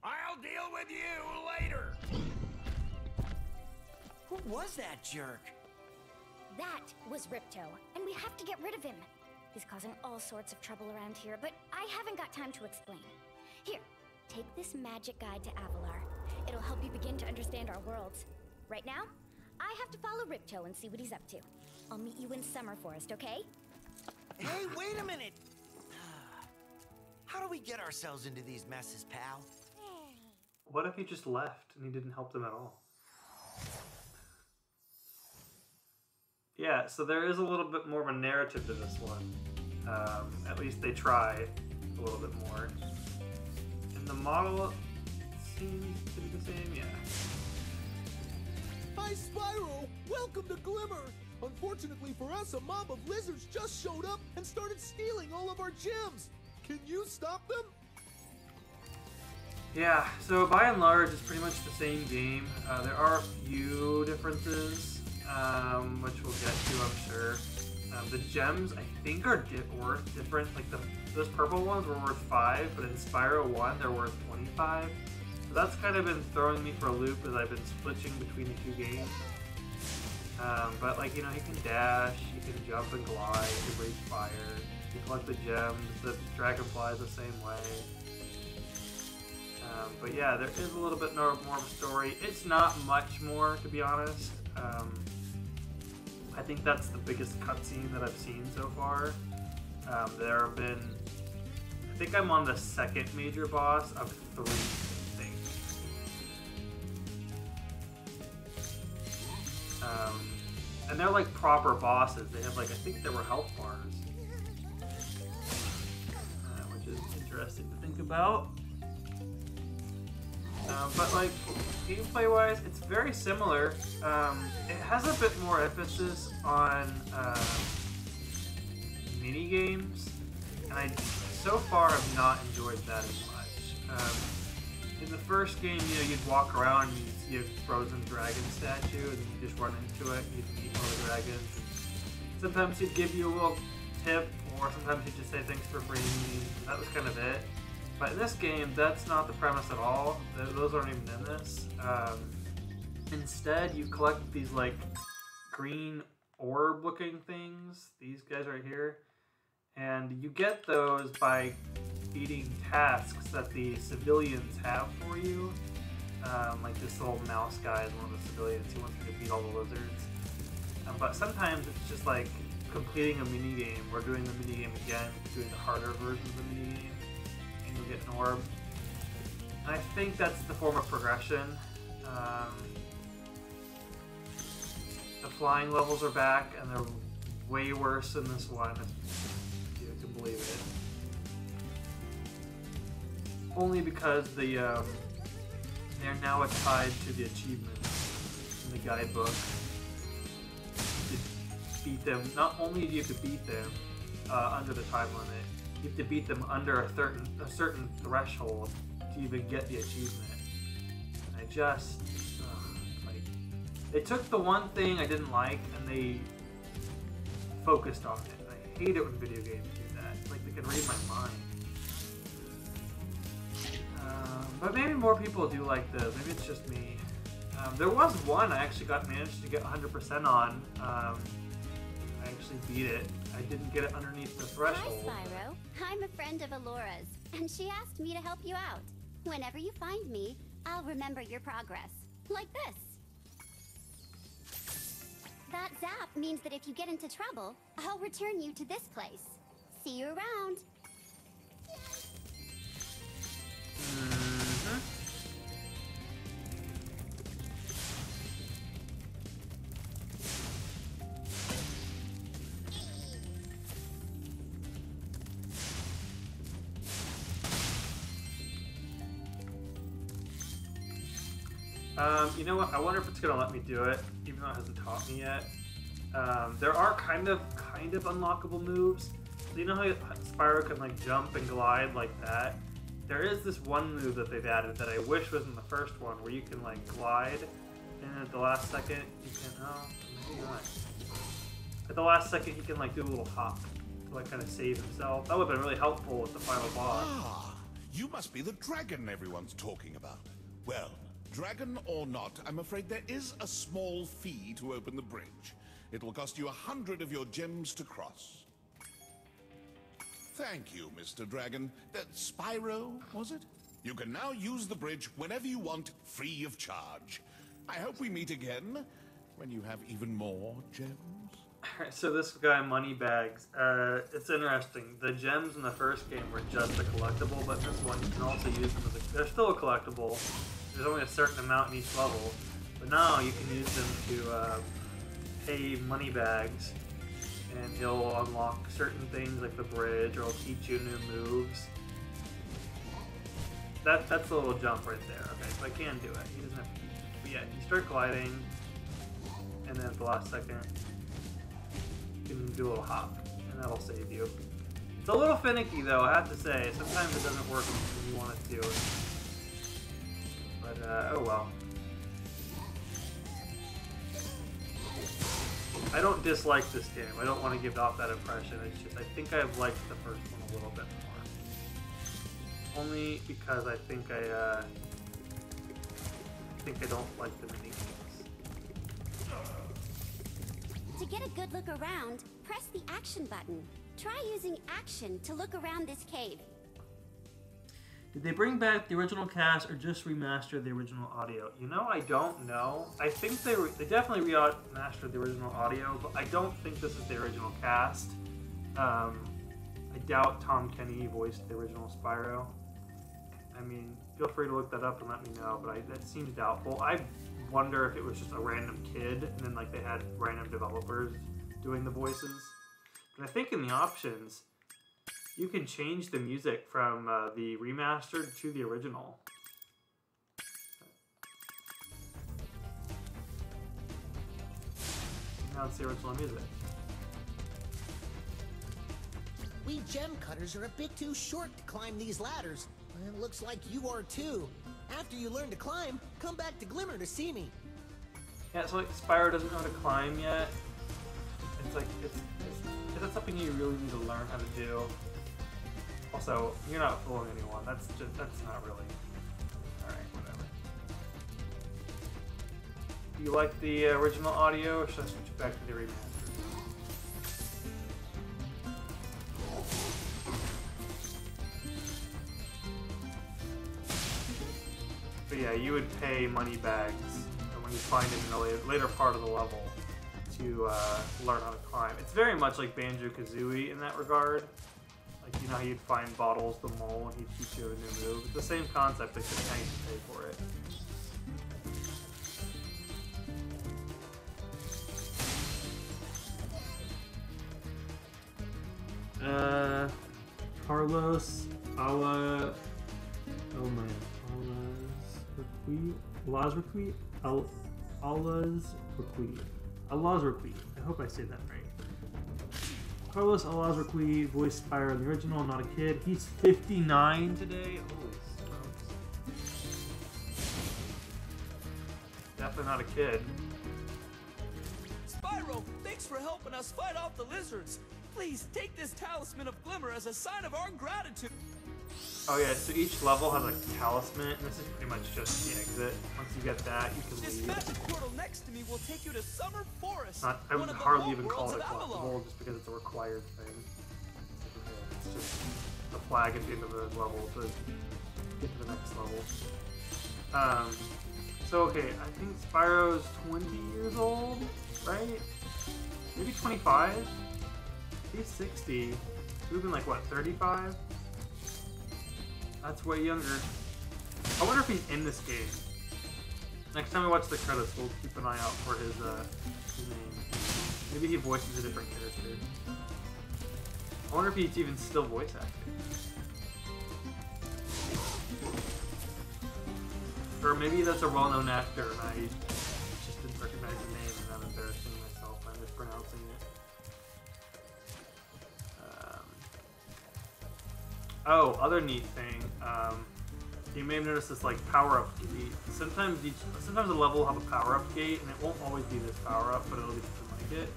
I'll deal with you later! Who was that jerk? That was Ripto, and we have to get rid of him. He's causing all sorts of trouble around here, but I haven't got time to explain. Here, take this magic guide to Avalar. It'll help you begin to understand our worlds. Right now, I have to follow Ripto and see what he's up to. I'll meet you in Summer Forest, okay? Hey, wait a minute! How do we get ourselves into these messes, pal? What if he just left and he didn't help them at all? Yeah, so there is a little bit more of a narrative to this one. At least they try a little bit more. And the model seems to be the same, yeah. Hi, Spyro! Welcome to Glimmer! Unfortunately for us, a mob of lizards just showed up and started stealing all of our gems! Can you stop them? Yeah, so by and large, it's pretty much the same game. There are a few differences, which we'll get to, I'm sure. The gems, I think, are worth different. Like, those purple ones were worth 5, but in Spyro 1, they're worth 25. So that's kind of been throwing me for a loop as I've been switching between the two games. But, like, you know, you can dash, you can jump and glide, you can breathe fire, you collect the gems, the dragonfly is the same way. But yeah, there is a little bit more of a story. It's not much more, to be honest. I think that's the biggest cutscene that I've seen so far. There have been... I think I'm on the second major boss of 3 things. And they're like proper bosses. They have like, I think there were health bars. Which is interesting to think about. But like, gameplay-wise, it's very similar. It has a bit more emphasis on mini-games, and I so far have not enjoyed that as much. In the first game, you know, you'd walk around and you'd see a frozen dragon statue, and you just run into it, and you'd meet one of the dragons. And sometimes he'd give you a little tip, or sometimes he'd just say thanks for bringing me, and that was kind of it. But in this game, that's not the premise at all. Those aren't even in this. Instead, you collect these like green orb-looking things. These guys right here. And you get those by beating tasks that the civilians have for you. Like this little mouse guy is one of the civilians who wants you to beat all the lizards. But sometimes it's just like completing a mini-game or doing the mini-game again, doing the harder version of the mini-game. You'll get an orb. And I think that's the form of progression. The flying levels are back, and they're way worse than this one, if you can believe it. Only because they're now tied to the achievements in the guidebook. You beat them. Not only do you have to beat them under the time limit, you have to beat them under a certain threshold to even get the achievement. And I just, like, they took the one thing I didn't like and they focused on it. And I hate it when video games do that. It's like they can read my mind. But maybe more people do like this. Maybe it's just me. There was one I actually managed to get 100% on. I actually beat it. I didn't get it underneath the threshold. Hi, Spyro. I'm a friend of Alora's, and she asked me to help you out. Whenever you find me, I'll remember your progress. Like this. That zap means that if you get into trouble, I'll return you to this place. See you around. You know what? I wonder if it's gonna let me do it, even though it hasn't taught me yet. There are kind of unlockable moves. So you know how Spyro can like jump and glide like that? There is this one move that they've added that I wish was in the first one, where you can like glide, and at the last second you can maybe not. At the last second he can like do a little hop to like kind of save himself. That would have been really helpful with the final boss. Ah, you must be the dragon everyone's talking about. Well, dragon or not, I'm afraid there is a small fee to open the bridge. It will cost you 100 of your gems to cross. Thank you, Mr. Dragon. Spyro, was it? You can now use the bridge whenever you want, free of charge. I hope we meet again when you have even more gems. Alright, so this guy, Moneybags, it's interesting. The gems in the first game were just a collectible, but this one you can also use them as they're still a collectible. There's only a certain amount in each level, but now you can use them to pay Moneybags, and he'll unlock certain things like the bridge, or he'll teach you new moves. That's a little jump right there. Okay, so I can do it. He doesn't have to teach it. But yeah, you start gliding, and then at the last second, you can do a little hop, and that'll save you. It's a little finicky though, I have to say. Sometimes it doesn't work when you want it to. But, oh well. I don't dislike this game. I don't want to give off that impression. It's just I think I've liked the first one a little bit more. Only because I think I don't like the mini games. To get a good look around, press the action button. Try using action to look around this cave. Did they bring back the original cast or just remaster the original audio? You know, I don't know. I think they definitely remastered the original audio, but I don't think this is the original cast. I doubt Tom Kenny voiced the original Spyro. I mean, feel free to look that up and let me know, but that seems doubtful. I wonder if it was just a random kid, and then like they had random developers doing the voices. But I think in the options, you can change the music from the remastered to the original. Now it's the original music. We gem cutters are a bit too short to climb these ladders. And it looks like you are too. After you learn to climb, come back to Glimmer to see me. Yeah, so like Spyro doesn't know how to climb yet. It's like, it's something you really need to learn how to do. Also, you're not fooling anyone. That's not really. Alright, whatever. Do you like the original audio, or should I switch back to the remaster? But yeah, you would pay Moneybags when you find it in the later part of the level to learn how to climb. It's very much like Banjo-Kazooie in that regard. Like, you know how you'd find Bottles the Mole and he'd teach you a new move? It's the same concept, except now you can pay for it. Carlos, Ala... Oh man. Allah's Requiem? I hope I say that right. Carlos Alazraqui voiced Spyro in the original, not a kid. He's 59 today. Holy smokes. Definitely not a kid. Spyro, thanks for helping us fight off the lizards. Please take this talisman of Glimmer as a sign of our gratitude. Oh yeah, so each level has a talisman, and this is pretty much just the exit. Once you get that, you can leave. This magic portal next to me will take you to Summer Forest. I would hardly even call it a collectible, just because it's a required thing. It's just a flag at the end of the level to get to the next level. So okay, I think Spyro's 20 years old, right? Maybe 25? He's 60. We've been like, what, 35? That's way younger. I wonder if he's in this game. Next time we watch the credits, we'll keep an eye out for his name. Maybe he voices a different character. I wonder if he's even still voice acting. Or maybe that's a well-known actor and I just didn't recognize the name and I'm embarrassing myself by mispronouncing it. Oh, other neat thing. You may have noticed this like power-up gate. Sometimes a level will have a power-up gate, and it won't always be this power-up, but it'll be something like it.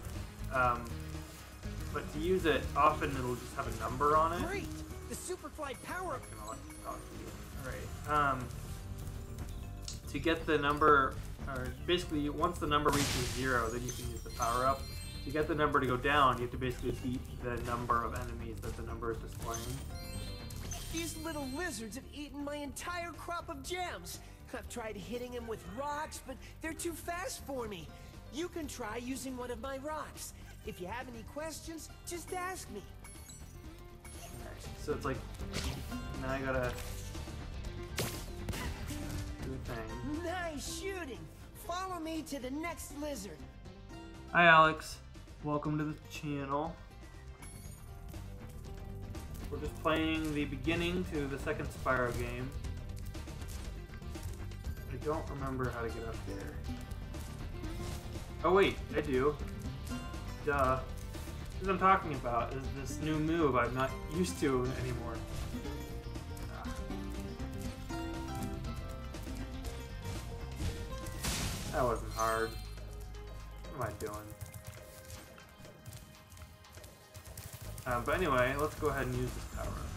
But to use it, often it'll just have a number on it. Great! The Superfly power-up. Alright. To get the number, or basically once the number reaches 0, then you can use the power-up. To get the number to go down, you have to basically beat the number of enemies that the number is displaying. These little lizards have eaten my entire crop of gems. I've tried hitting them with rocks, but they're too fast for me. You can try using one of my rocks. If you have any questions, just ask me. Alright, so it's like, now I gotta do a thing. Nice shooting! Follow me to the next lizard. Hi Alex, welcome to the channel. We're just playing the beginning to the second Spyro game. I don't remember how to get up there. Oh wait, I do. Duh. What I'm talking about is this new move I'm not used to anymore. That wasn't hard. What am I doing? But anyway, let's go ahead and use this power up.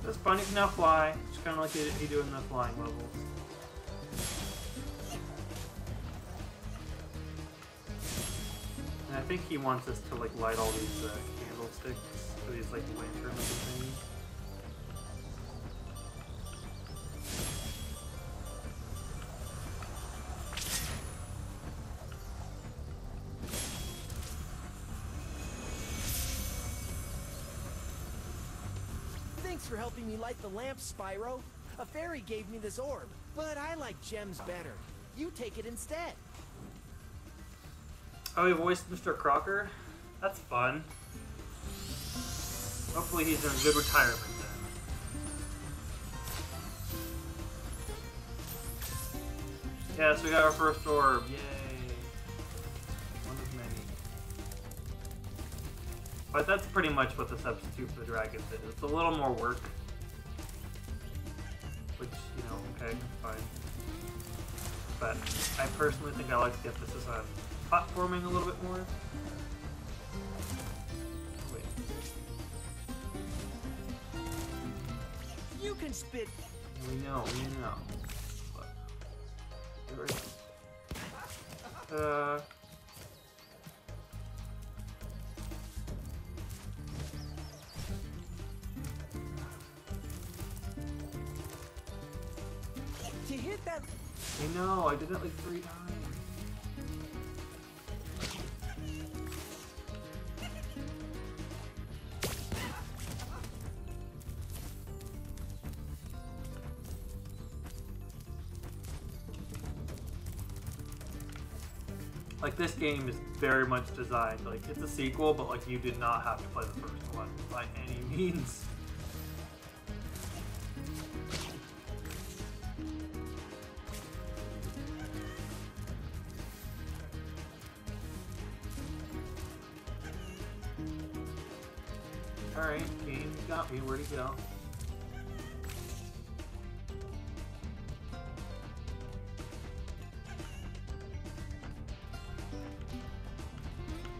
That's fun, you can now fly. Just kind of like you do in the flying levels. And I think he wants us to like light all these candlesticks, or these like lantern things. Thanks for helping me light the lamp, Spyro. A fairy gave me this orb, but I like gems better. You take it instead. Oh, he voiced Mr. Crocker? That's fun. Hopefully he's in a good retirement then. Yeah, so we got our first orb. Yay. One of many. But that's pretty much what the substitute for the dragons is. It's a little more work. Which, you know, okay, fine. But I personally think I like the emphasis on platforming a little bit more. Wait. You can spit. We know. But, there we go. To hit that. I know, I did it like 3 times. Like, this game is very much designed, like, it's a sequel, but like, you did not have to play the first one by any means. Alright, game, you got me. Where'd he go?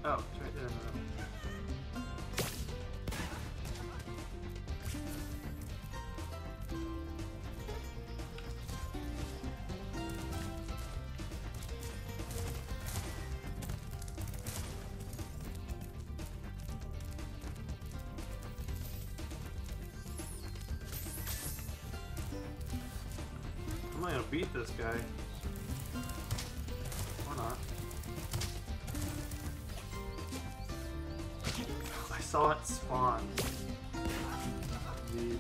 Oh, it's right there in the middle. I'm gonna beat this guy. Or not. I saw it spawn. Jeez.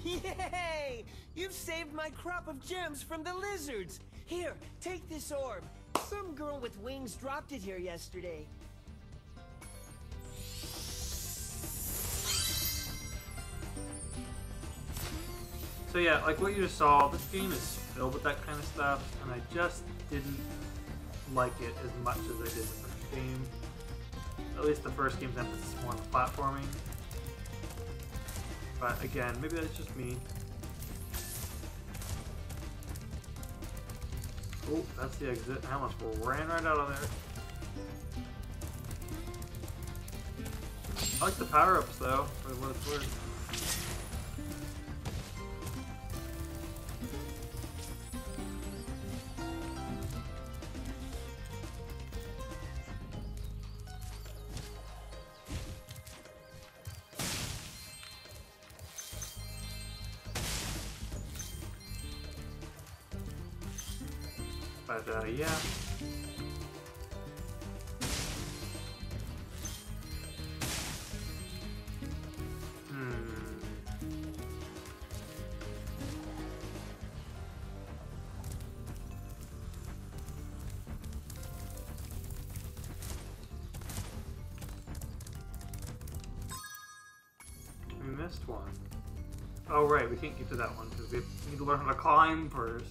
Yay! You've saved my crop of gems from the lizards. Here, take this orb. Some girl with wings dropped it here yesterday. So yeah, like what you just saw, this game is filled with that kind of stuff, and I just didn't like it as much as I did the first game. At least the first game's emphasis more on the platforming. But again, maybe that's just me. Oh, that's the exit. I almost ran right out of there. I like the power-ups though, for what it's worth. But yeah. We missed one. Oh right, we can't get to that one because we need to learn how to climb first.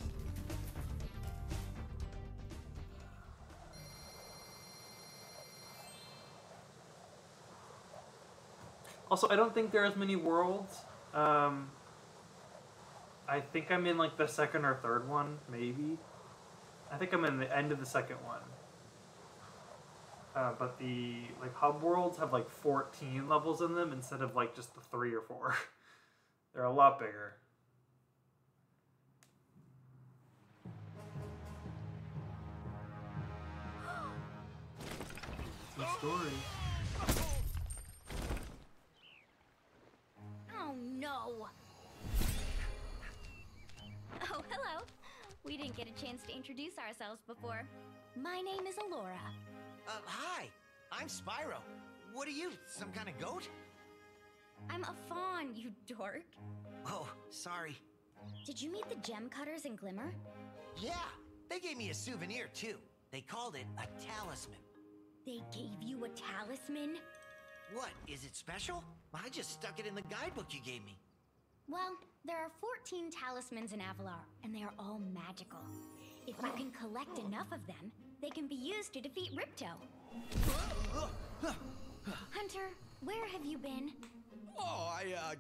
Also, I don't think there are as many worlds. I think I'm in like the second or third one, maybe. I think I'm in the end of the second one. But the like hub worlds have like 14 levels in them instead of like just the 3 or 4. They're a lot bigger. It's a story. Oh no! Oh, hello. We didn't get a chance to introduce ourselves before. My name is Alora. Hi. I'm Spyro. What are you, some kind of goat? I'm a fawn, you dork. Oh, sorry. Did you meet the gem cutters in Glimmer? Yeah, they gave me a souvenir too. They called it a talisman. They gave you a talisman? What, is it special? I just stuck it in the guidebook you gave me. Well, there are 14 talismans in Avalar, and they are all magical. If you can collect enough of them, they can be used to defeat Ripto. Hunter, where have you been? Oh, I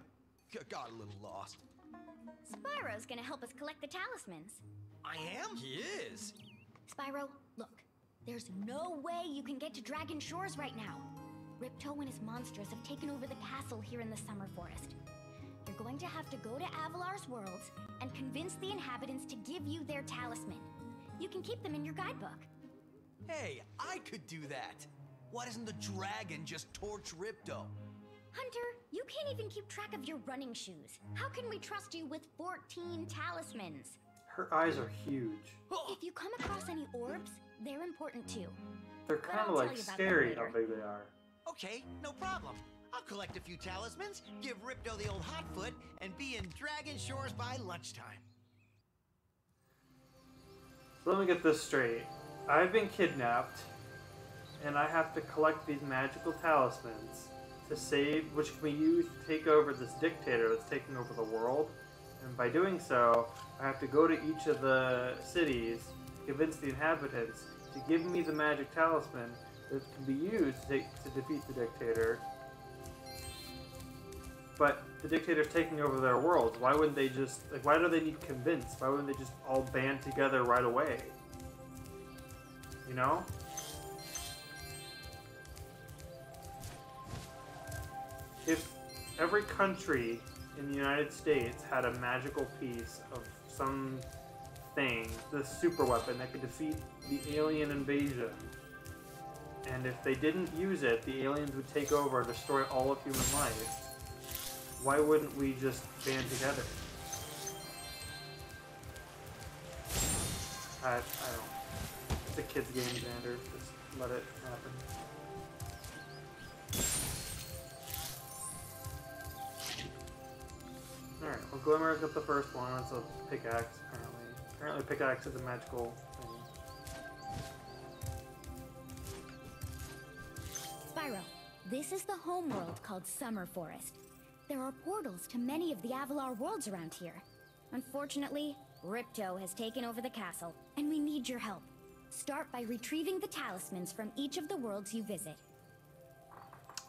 got a little lost. Spyro's gonna help us collect the talismans. I am? He is. Spyro, look. There's no way you can get to Dragon Shores right now. Ripto and his monsters have taken over the castle here in the Summer Forest. You're going to have to go to Avalar's worlds and convince the inhabitants to give you their talisman. You can keep them in your guidebook. Hey, I could do that. Why doesn't the dragon just torch Ripto? Hunter, you can't even keep track of your running shoes. How can we trust you with 14 talismans? Her eyes are huge. If you come across any orbs, they're important too. They're kind of like scary how big they are. Okay, no problem. I'll collect a few talismans, give Ripto the old hot foot, and be in Dragon Shores by lunchtime. So let me get this straight. I've been kidnapped, and I have to collect these magical talismans to save, which can be used to take over this dictator that's taking over the world. And by doing so, I have to go to each of the cities to convince the inhabitants to give me the magic talisman that can be used to defeat the dictator. but the dictator's taking over their worlds. Why wouldn't they just, like, why do they need convinced? Why wouldn't they just all band together right away? You know? If every country in the United States had a magical piece of some thing, the super weapon that could defeat the alien invasion, and if they didn't use it, the aliens would take over and destroy all of human life, why wouldn't we just band together? I don't. It's a kid's game, Xander. Just let it happen. Alright, well, Glimmer's got the first one. It's a pickaxe, apparently. Apparently, pickaxe is a magical thing. Spyro, this is the homeworld called Summer Forest. There are portals to many of the Avalar worlds around here. Unfortunately, Ripto has taken over the castle, and we need your help. Start by retrieving the talismans from each of the worlds you visit.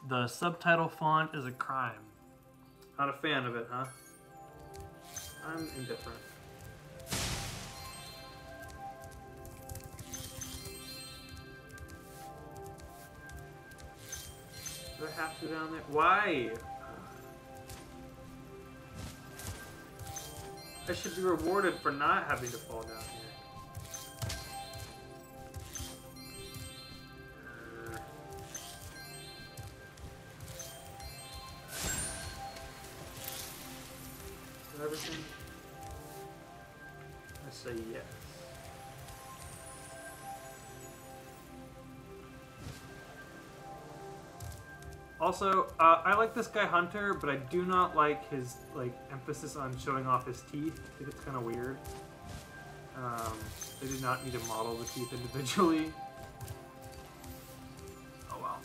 The subtitle font is a crime. Not a fan of it, huh? I'm indifferent. Do I have to go down there? Why? I should be rewarded for not having to fall down here. Everything? I say yes. Also, I like this guy Hunter, but I do not like his emphasis on showing off his teeth. I think it's kind of weird. They did not need to model the teeth individually. Oh well.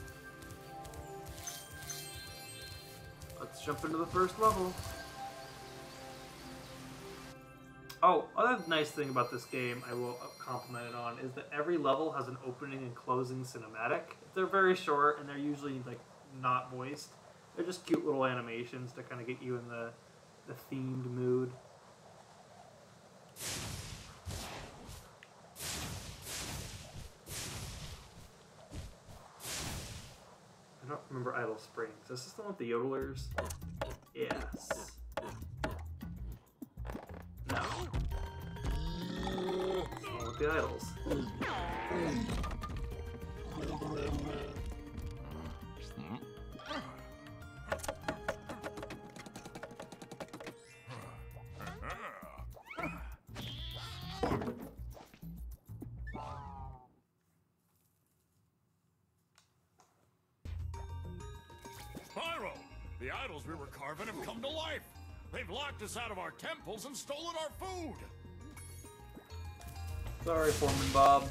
Let's jump into the first level. Oh, other nice thing about this game I will compliment it on is that every level has an opening and closing cinematic. They're very short and they're usually like not voiced. They're just cute little animations to kind of get you in the themed mood. I don't remember Idle Springs. Is this the one with the yodelers? Yes. No. Oh, with the idols. Spyro! The idols we were carving have come to life! They've locked us out of our temples and stolen our food! Sorry, Foreman Bob.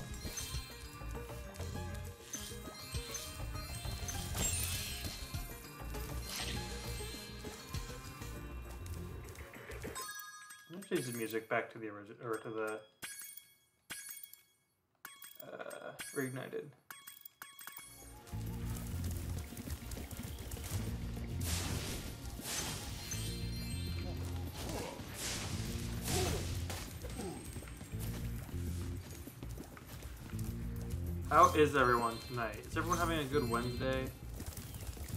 I'm gonna change the music back to the original, or to the Reignited. How is everyone tonight? Is everyone having a good Wednesday?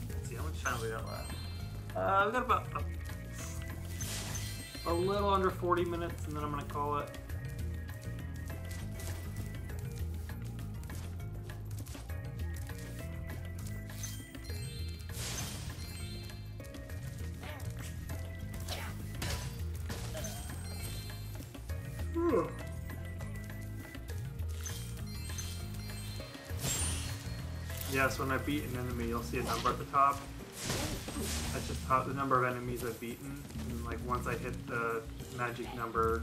Let's see, how much time we got left? We got about a little under 40 minutes, and then I'm gonna call it. Yes, when I beat an enemy, you'll see a number at the top. That's just the number of enemies I've beaten. And like once I hit the magic number,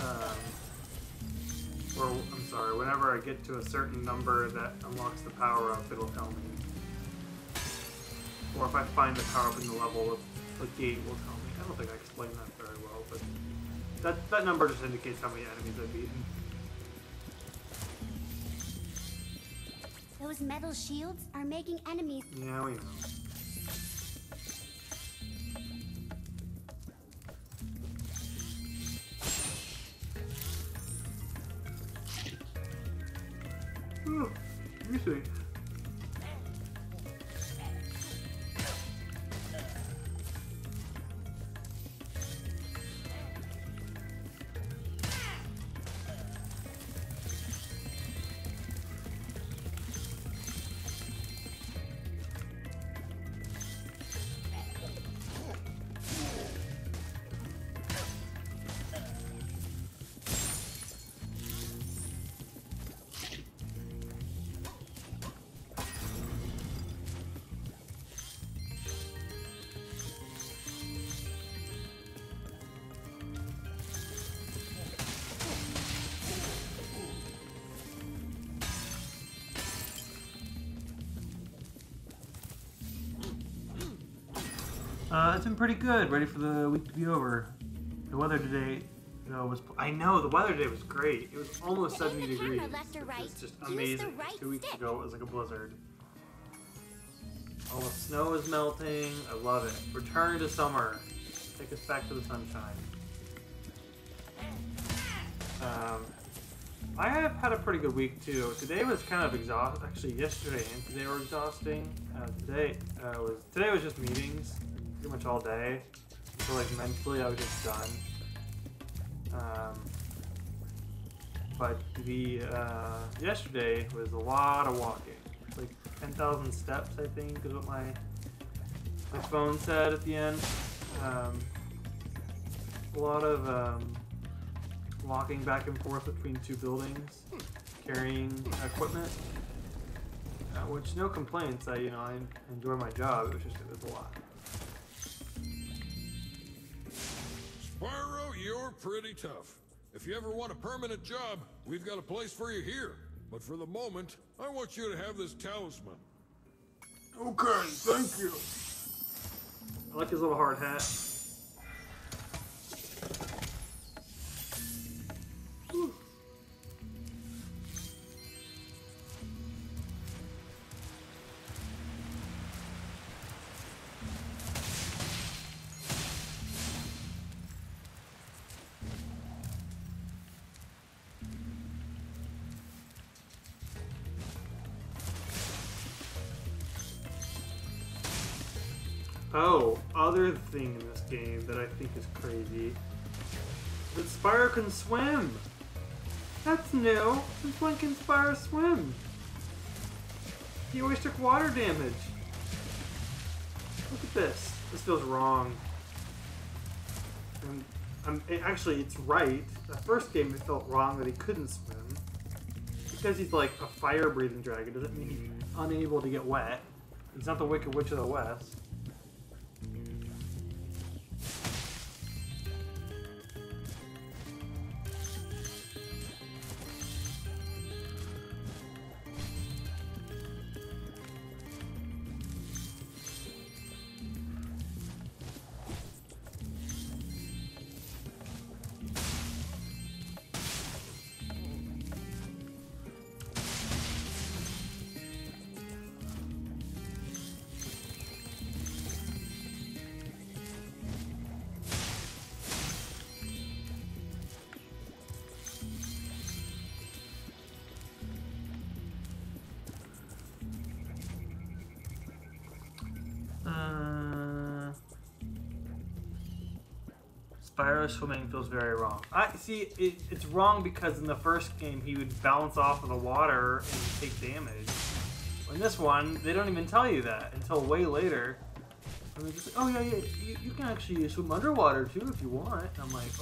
or I'm sorry, whenever I get to a certain number that unlocks the power up, it'll tell me. Or if I find the power up in the level, the gate will tell me. I don't think I explained that very well, but that number just indicates how many enemies I've beaten. Those metal shields are making enemies. Yeah, we know. Excuse me. It's been pretty good. Ready for the week to be over. The weather today, was. I know the weather today was great. It was almost 70 degrees. Left or right. It's just amazing. Right 2 weeks stick. ago it was like a blizzard. All the snow is melting. I love it. Return to summer. Take us back to the sunshine. I have had a pretty good week too. Today was kind of exhausting. Actually, yesterday and today were exhausting. Today was just meetings, pretty much all day. So like mentally, I was just done. But the yesterday was a lot of walking. Like 10,000 steps, I think, is what my phone said at the end. A lot of walking back and forth between two buildings, carrying equipment, which no complaints. I enjoy my job. It was a lot. Spyro, you're pretty tough. If you ever want a permanent job, we've got a place for you here. But for the moment, I want you to have this talisman. Okay, thank you. I like his little hard hat. Whew. Oh, other thing in this game that I think is crazy. That Spyro can swim! That's new! Since when can Spyro swim? He always took water damage. Look at this. This feels wrong. Actually, it's right. The first game it felt wrong that he couldn't swim. Because he's like a fire-breathing dragon doesn't mean he's unable to get wet. He's not the Wicked Witch of the West. Spyro swimming feels very wrong. I see. It's wrong because in the first game he would bounce off of the water and take damage. In this one, they don't even tell you that until way later. And they're just like, oh yeah, you can actually swim underwater too if you want. And I'm like,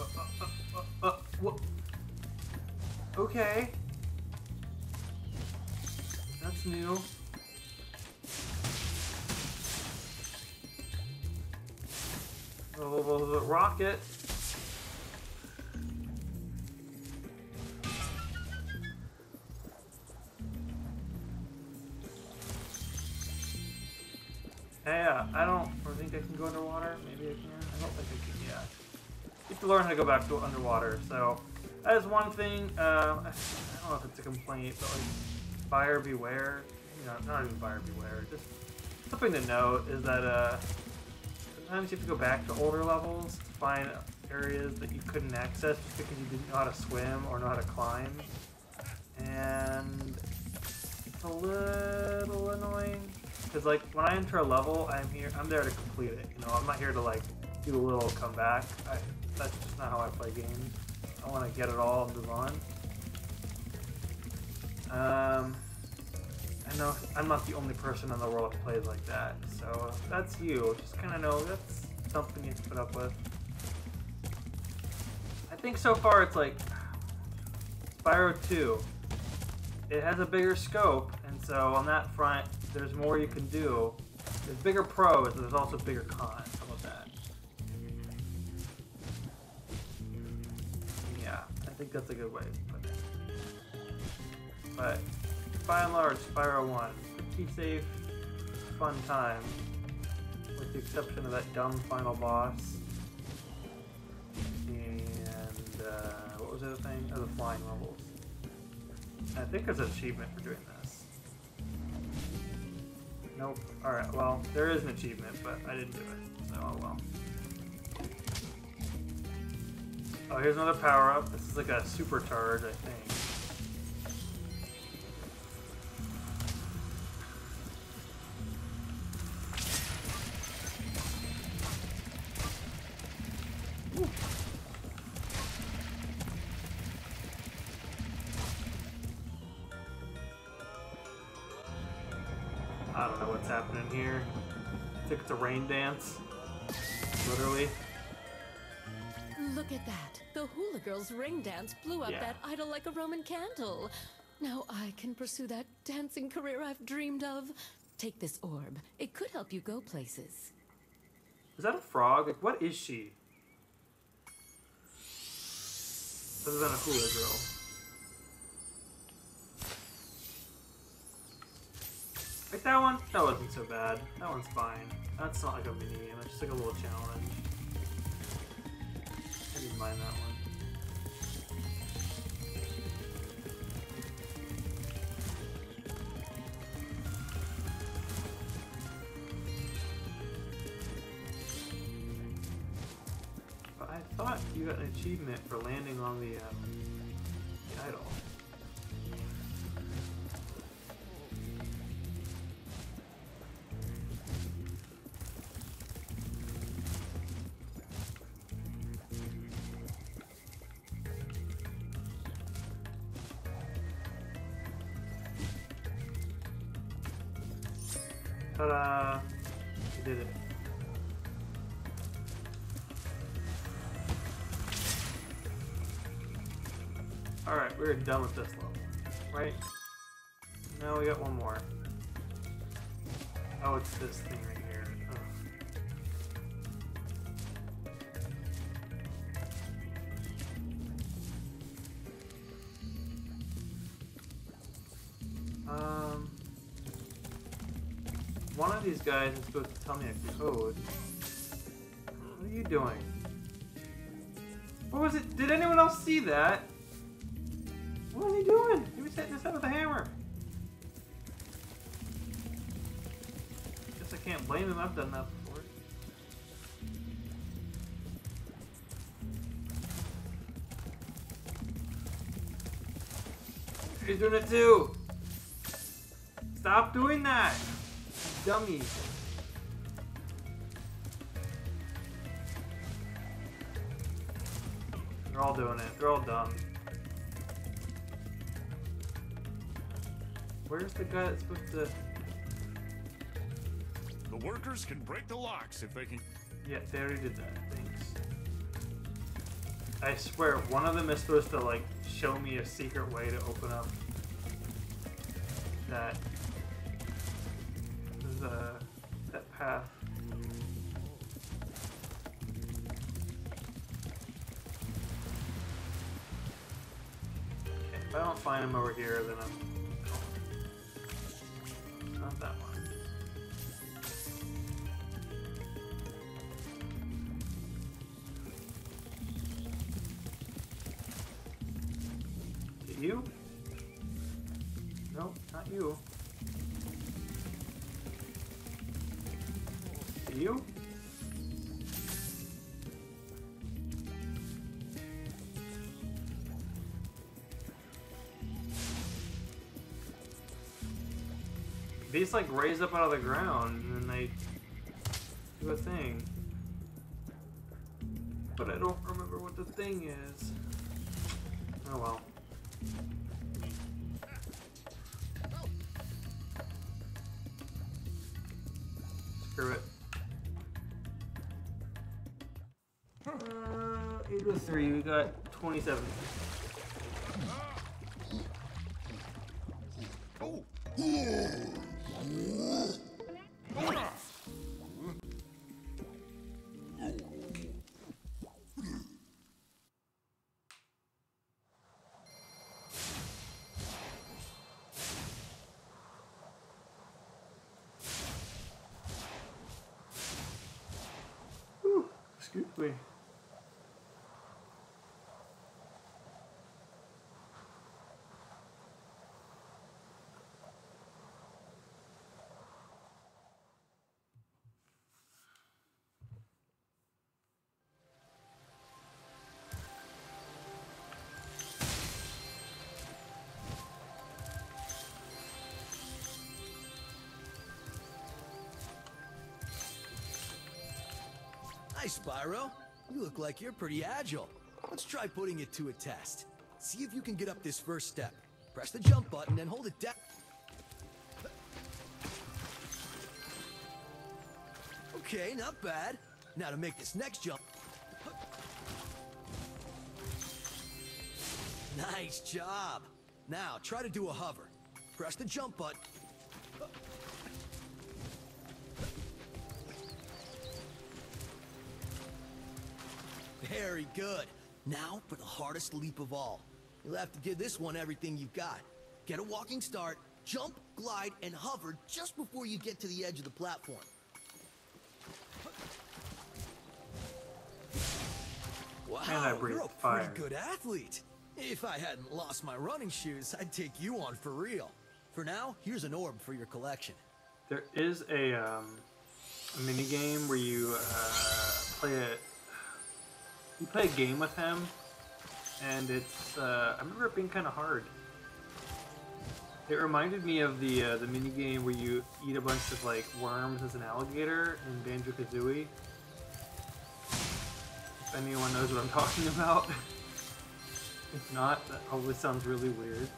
what? Okay, that's new. Oh, rocket. Yeah, I don't think I can go underwater. Maybe I can. I don't think I can. Yeah, you have to learn how to go back to underwater. So that is one thing. I don't know if it's a complaint, but like buyer beware. Not even buyer beware. Just something to note is that sometimes you have to go back to older levels to find areas that you couldn't access just because you didn't know how to swim or know how to climb. And a little annoying. Because like when I enter a level, I'm there to complete it. You know, I'm not here to like do a little comeback. That's just not how I play games. I want to get it all and move on. I know I'm not the only person in the world that plays like that. So if that's you, just kind of know that's something you have to put up with. I think so far it's like Spyro 2. It has a bigger scope, and so on that front, there's more you can do. There's bigger pros, but there's also bigger cons. How about that? Yeah, I think that's a good way to put it. But by and large, Spyro 1, pretty safe, fun time, with the exception of that dumb final boss. And what was the other thing? Oh, the flying levels. I think there's an achievement for doing this. Nope. Alright, well, there is an achievement, but I didn't do it, so oh well. Oh, here's another power-up. This is like a supercharge, I think. I don't know what's happening here. I think it's a rain dance. Literally. Look at that. The hula girl's ring dance blew up that idol like a Roman candle. Now I can pursue that dancing career I've dreamed of. Take this orb. It could help you go places. Is that a frog? Like, what is she? Other than a hula girl. Like that one? That wasn't so bad. That one's fine. That's not like a mini game, it's just like a little challenge. I didn't mind that one. But I thought you got an achievement for landing on the idol. Ta-da! We did it. Alright, we're done with this level, right? Now we got one more. Oh, it's this thing right here. One of these guys is supposed to tell me a code. What are you doing? What was it? Did anyone else see that? What was he doing? He was hitting his head with a hammer. Guess I can't blame him. I've done that before. He's doing it too. Stop doing that. Dummy. They're all doing it. They're all dumb. Where's the guy that's supposed to... The workers can break the locks if they can... Yeah, they already did that. Thanks. I swear, one of them is supposed to, like, show me a secret way to open up that... that path. Okay, if I don't find him over here, then I'm... Not that one. Is it you? Nope, not you. Is it you? They just like raise up out of the ground and then they do a thing. But I don't remember what the thing is. Oh well. Screw it. 803, we got 27. Oh. Excuse me. Hi, Spyro. You look like you're pretty agile. Let's try putting it to a test. See if you can get up this first step. Press the jump button and hold it down. Okay, not bad. Now to make this next jump. Nice job. Now try to do a hover. Press the jump button. Very good. Now for the hardest leap of all. You'll have to give this one everything you've got. Get a walking start, jump, glide, and hover just before you get to the edge of the platform. Wow, you're a pretty good athlete. If I hadn't lost my running shoes, I'd take you on for real. For now, here's an orb for your collection. There is a mini game where you play a game with him, and it's I remember it being kind of hard. It reminded me of the mini game where you eat a bunch of like worms as an alligator in Banjo-Kazooie. If anyone knows what I'm talking about. If not, that probably sounds really weird.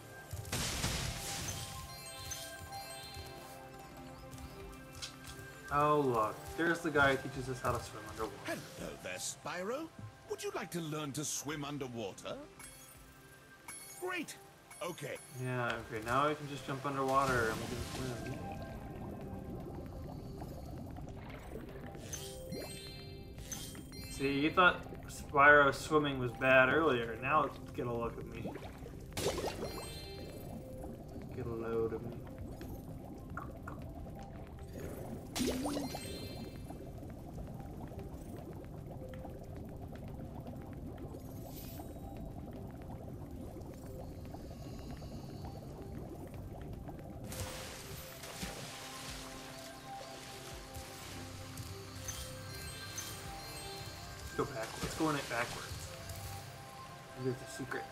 Oh look, there's the guy who teaches us how to swim underwater. Hello there, Spyro. Would you like to learn to swim underwater? Great. Okay. Yeah, okay, now I can just jump underwater and we can swim. See, you thought Spyro swimming was bad earlier. Now let's get a look at me. Get a load of me. Go back. Let's go in it backwards. There's a secret.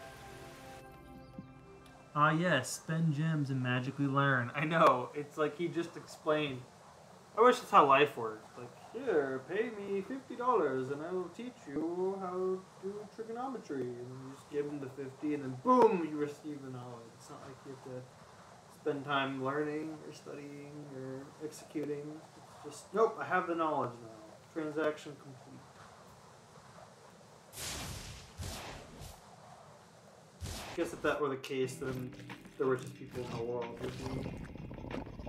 Ah yes, spend gems and magically learn. I know, it's like he just explained. I wish that's how life works. Like, here, pay me $50 and I will teach you how to do trigonometry. And then you just give him the 50 and then boom, you receive the knowledge. It's not like you have to spend time learning or studying or executing. It's just, nope, I have the knowledge now. Transaction complete. I guess if that were the case, then the richest people in the world would be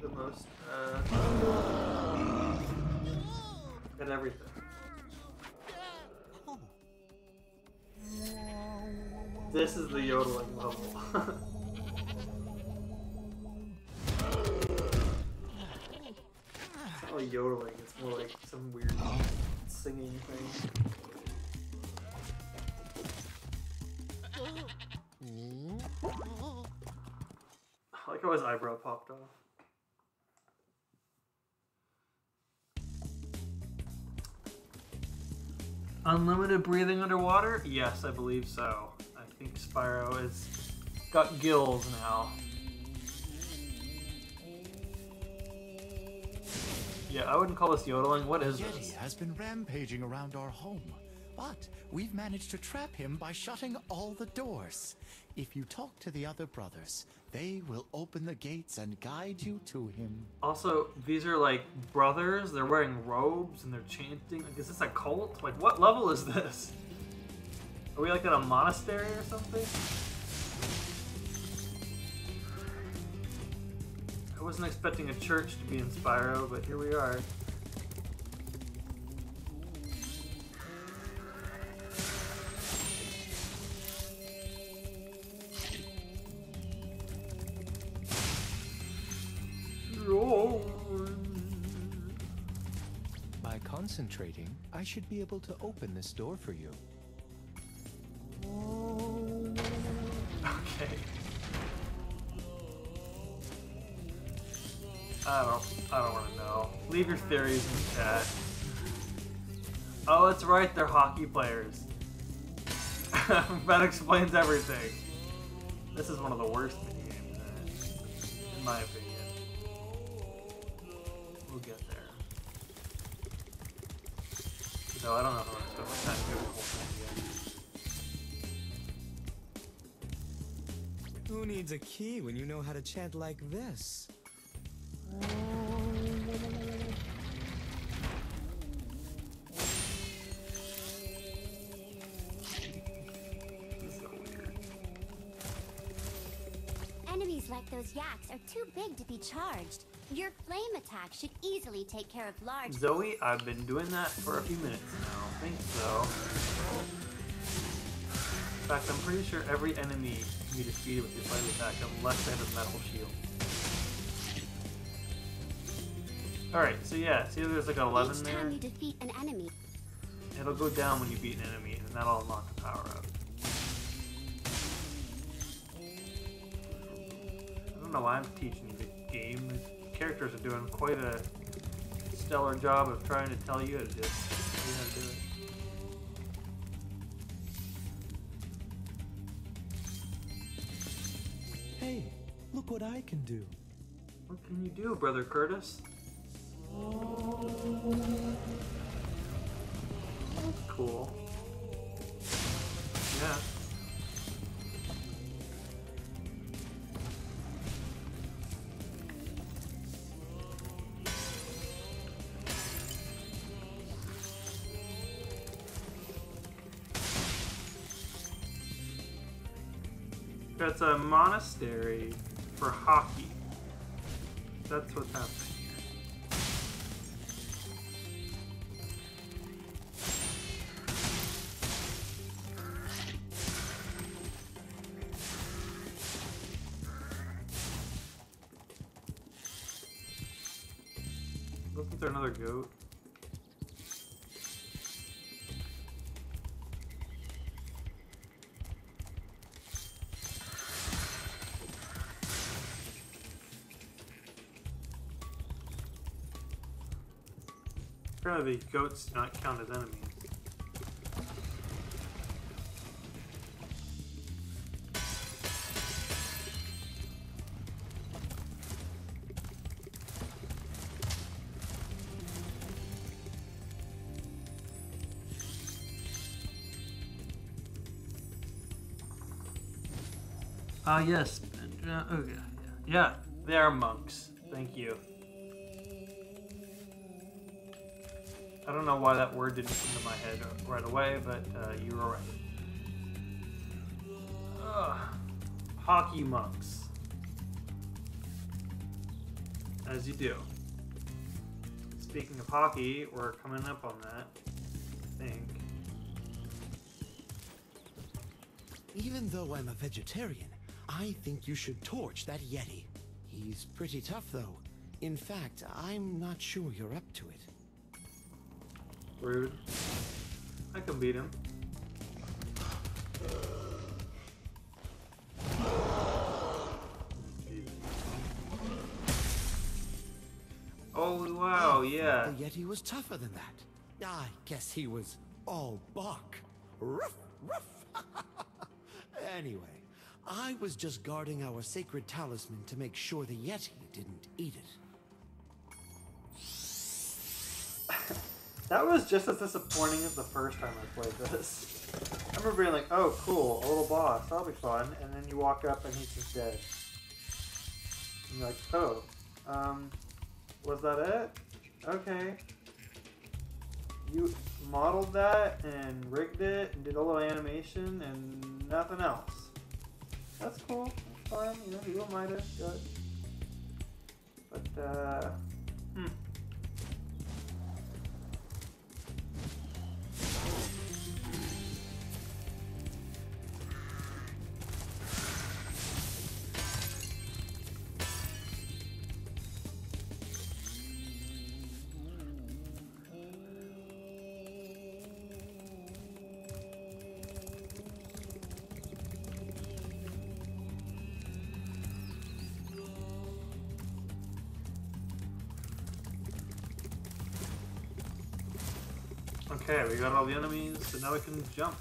the most at everything. This is the yodeling level. It's not like yodeling, it's more like some weird singing thing. I like how his eyebrow popped off. Unlimited breathing underwater? Yes, I believe so. I think Spyro has got gills now. Yeah, I wouldn't call this yodeling. What is Yeti this? has been rampaging around our home, but we've managed to trap him by shutting all the doors. If you talk to the other brothers, they will open the gates and guide you to him. Also, these are like brothers. They're wearing robes and they're chanting. Like, is this a cult? Like, what level is this? Are we like at a monastery or something? I wasn't expecting a church to be in Spyro, but here we are. By concentrating, I should be able to open this door for you. Okay. I don't want to know. Leave your theories in the chat. Oh, that's right, they're hockey players. That explains everything. This is one of the worst minigames, in my opinion. We'll get there. No, I don't know how to spend my time doing the whole thing again. Who needs a key when you know how to chant like this? Enemies like those yaks are too big to be charged. Your flame attack should easily take care of large... Zoe, I've been doing that for a few minutes now. I think so. In fact, I'm pretty sure every enemy can be defeated with your flame attack unless they have a metal shield. Alright, so yeah, see there's like an 11 Each there? time you defeat an enemy, It'll go down when you beat an enemy, and that'll unlock the power-up. I don't know why I'm teaching you the game. The characters are doing quite a stellar job of trying to tell you how to do it. Hey, look what I can do. What can you do, Brother Curtis? That's cool. Yeah. That's a monastery for hockey. That's what's happening here. Wasn't there another goat? Apparently the goats do not count as enemies. Yes. Okay. Yeah, they are monks. Thank you. I don't know why that word didn't come to my head right away, but you were right. Hockey monks. As you do. Speaking of hockey, we're coming up on that, I think. Even though I'm a vegetarian, I think you should torch that Yeti. He's pretty tough, though. In fact, I'm not sure you're up to it. Rude. I can beat him. Oh wow, yeah. The Yeti was tougher than that. I guess he was all bark. Ruff, ruff. Anyway, I was just guarding our sacred talisman to make sure the Yeti didn't eat it. That was just as disappointing as the first time I played this. I remember being like, oh cool, a little boss, that'll be fun, and then you walk up and he's just dead. And you're like, oh, was that it? Okay. You modeled that and rigged it and did a little animation and nothing else. That's cool, that's fine, you know, you might have, good. But, okay, we got all the enemies, so now we can jump.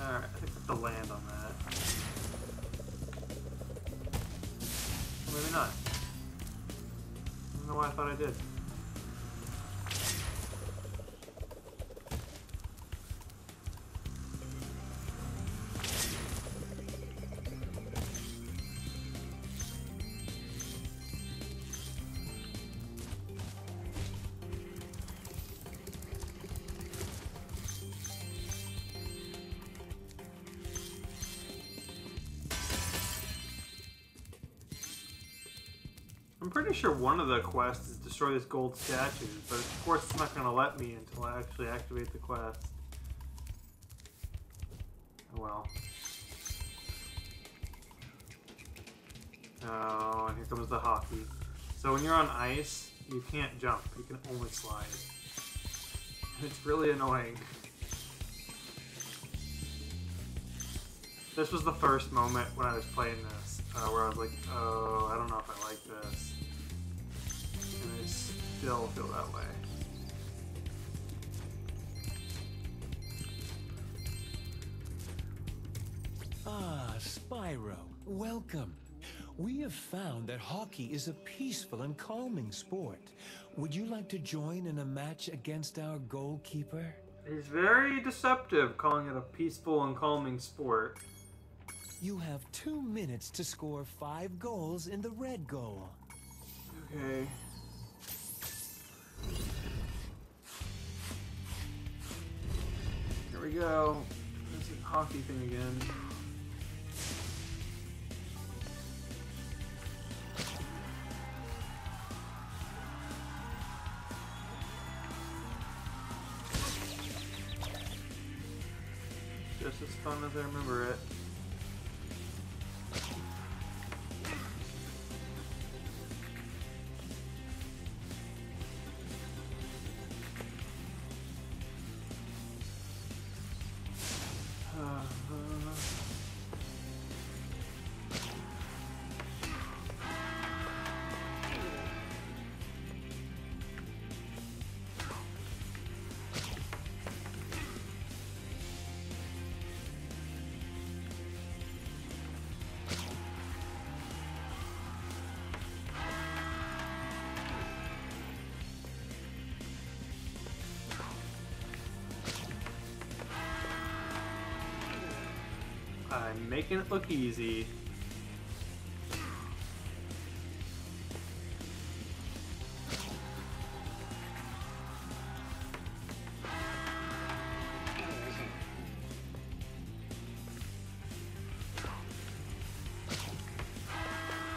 Alright, I think I have to land on that. Or maybe not. I don't know why I thought I did. I'm pretty sure one of the quests is destroy this gold statue, but of course it's not going to let me until I actually activate the quest. Oh well. Oh, and here comes the hockey. So when you're on ice, you can't jump, you can only slide. And it's really annoying. This was the first moment when I was playing this, where I was like, oh, I don't know if I like this. And I still feel that way. Ah, Spyro, welcome. We have found that hockey is a peaceful and calming sport. Would you like to join in a match against our goalkeeper? He's very deceptive, calling it a peaceful and calming sport. You have 2 minutes to score 5 goals in the red goal. Okay. Here we go. This is hockey thing again. Just as fun as I remember it. I'm making it look easy.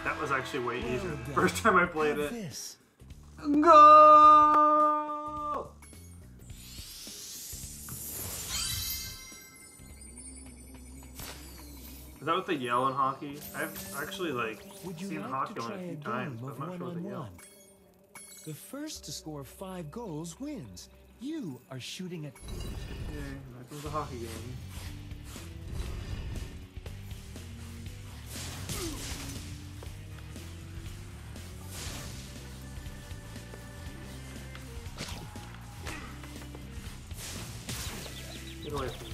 That was actually way easier the first time I played it. Go! Is that what they yell in hockey? I've actually seen hockey on it a few times, but I'm not sure what they yell. The first to score 5 goals wins. You are shooting at... Okay, that was a hockey game. Get away from me.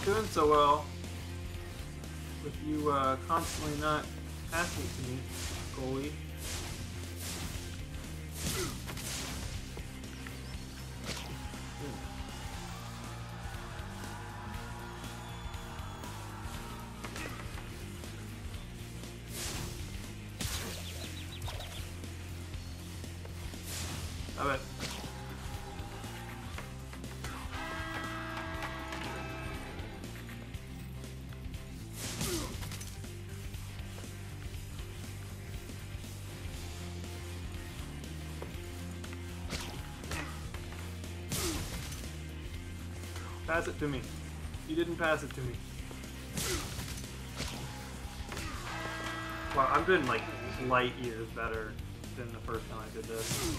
doing so well with you constantly not passing it to me, goalie. Love it. Pass it to me. You didn't pass it to me. Wow, I'm doing like light years better than the first time I did this.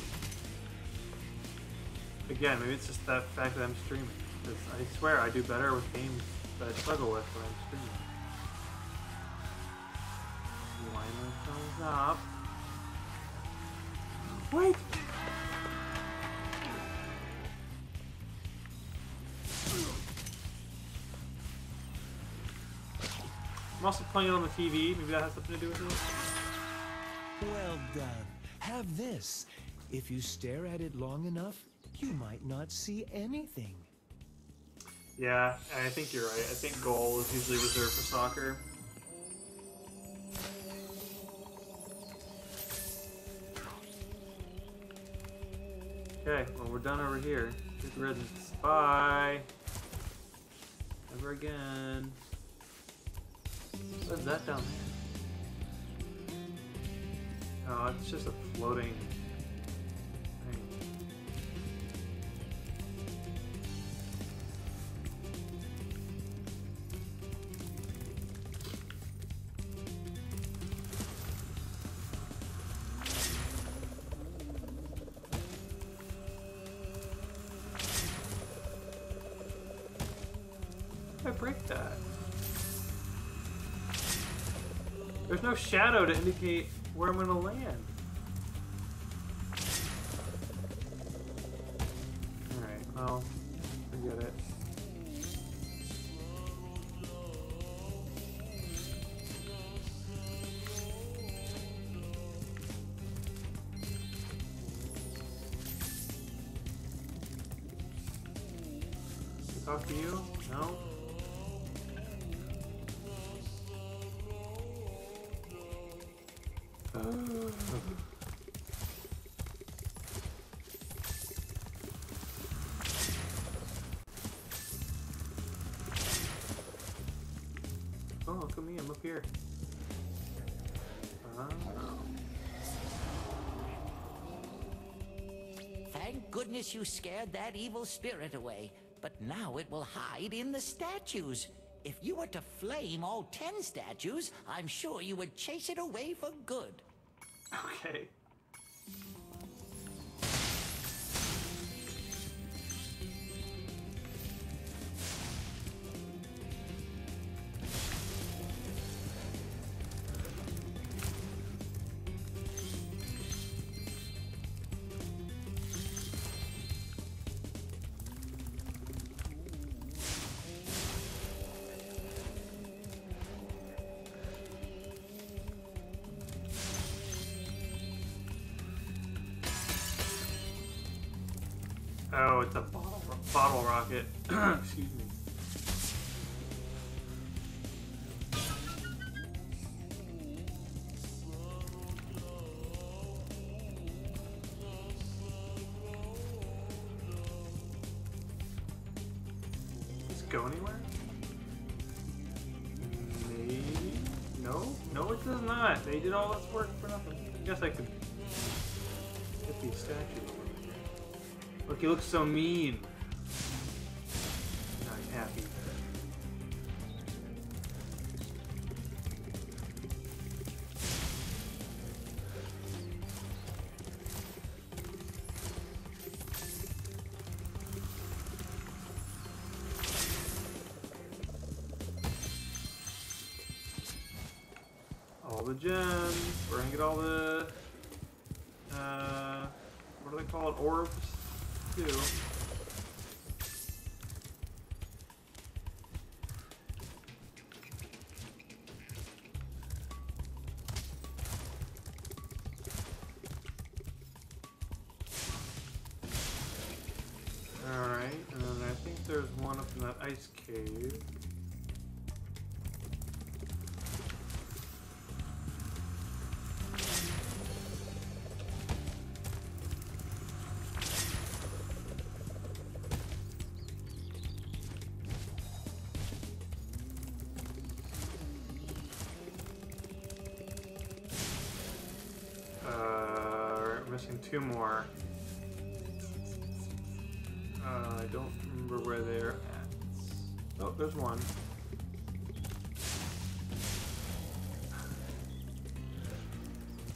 Again, maybe it's just that fact that I'm streaming. Because I swear I do better with games that I struggle with when I'm streaming. Line ourselves up. Wait! I'm also playing it on the TV. Maybe that has something to do with it. Well done. Have this. If you stare at it long enough, you might not see anything. Yeah, I think you're right. I think goal is usually reserved for soccer. Okay, well we're done over here. Good riddance. Bye. Never again. What's that down there? Oh, it's just a floating thing. I break that? There's no shadow to indicate where I'm gonna land. Alright, well, forget it. Talk to you? No? Oh, look at me, I'm up here. Thank goodness you scared that evil spirit away, but now it will hide in the statues. If you were to flame all 10 statues, I'm sure you would chase it away for good. Okay. Oh, it's a bottle rocket. Excuse me. Does it go anywhere? Maybe? No? No, it does not. They did all this work for nothing. I guess I could get these statues. Look, he looks so mean. Not happy. All the gems. We're gonna get all the what are they called? Orbs? Too. one up in that ice cave. Missing 2 more. I don't remember where they're at. Oh, there's one.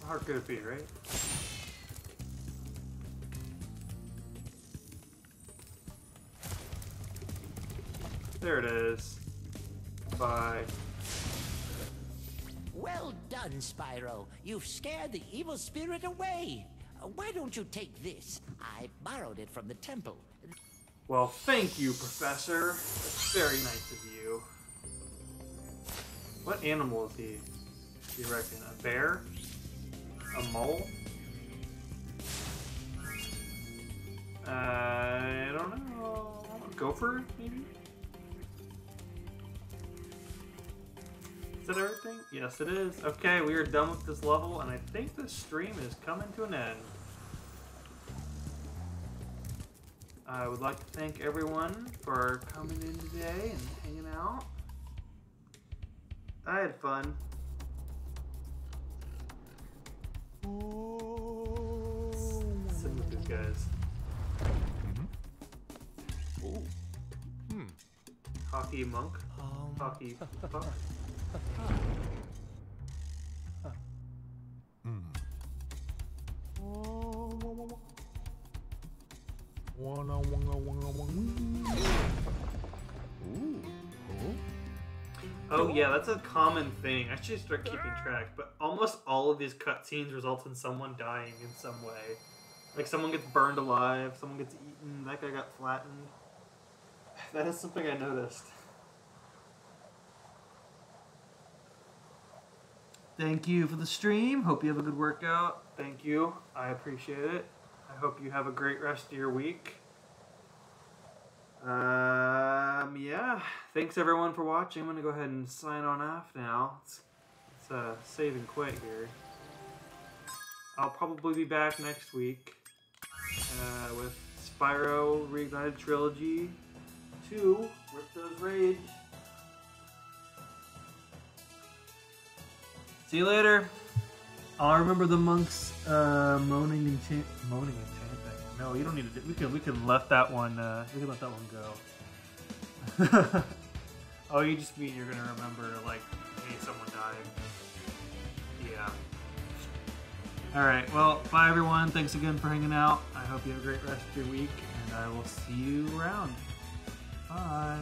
How hard could it be, right? There it is. Bye. Well done, Spyro. You've scared the evil spirit away. Why don't you take this? I borrowed it from the temple. Well, thank you, Professor. That's very nice of you. What animal is he? Do you reckon? A bear? A mole? I don't know. A gopher, maybe? Is that everything? Yes, it is. Okay, we are done with this level, and I think this stream is coming to an end. I would like to thank everyone for coming in today and hanging out. I had fun. Sitting with these guys. Hockey monk. Hockey puck. Oh yeah, that's a common thing. I should start keeping track, but almost all of these cutscenes result in someone dying in some way. Like someone gets burned alive, someone gets eaten, that guy got flattened. That is something I noticed. Thank you for the stream. Hope you have a good workout. Thank you. I appreciate it. I hope you have a great rest of your week. Yeah. Thanks everyone for watching. I'm gonna go ahead and sign on off now. Let's save and quit here. I'll probably be back next week with Spyro Reignited Trilogy 2, Ripto's Rage. See you later. I'll remember the monks moaning and chanting. No, you don't need to. We can let that one. We can let that one go. Oh, you just mean you're gonna remember like, hey, someone died. Yeah. All right. Well, bye everyone. Thanks again for hanging out. I hope you have a great rest of your week, and I will see you around. Bye.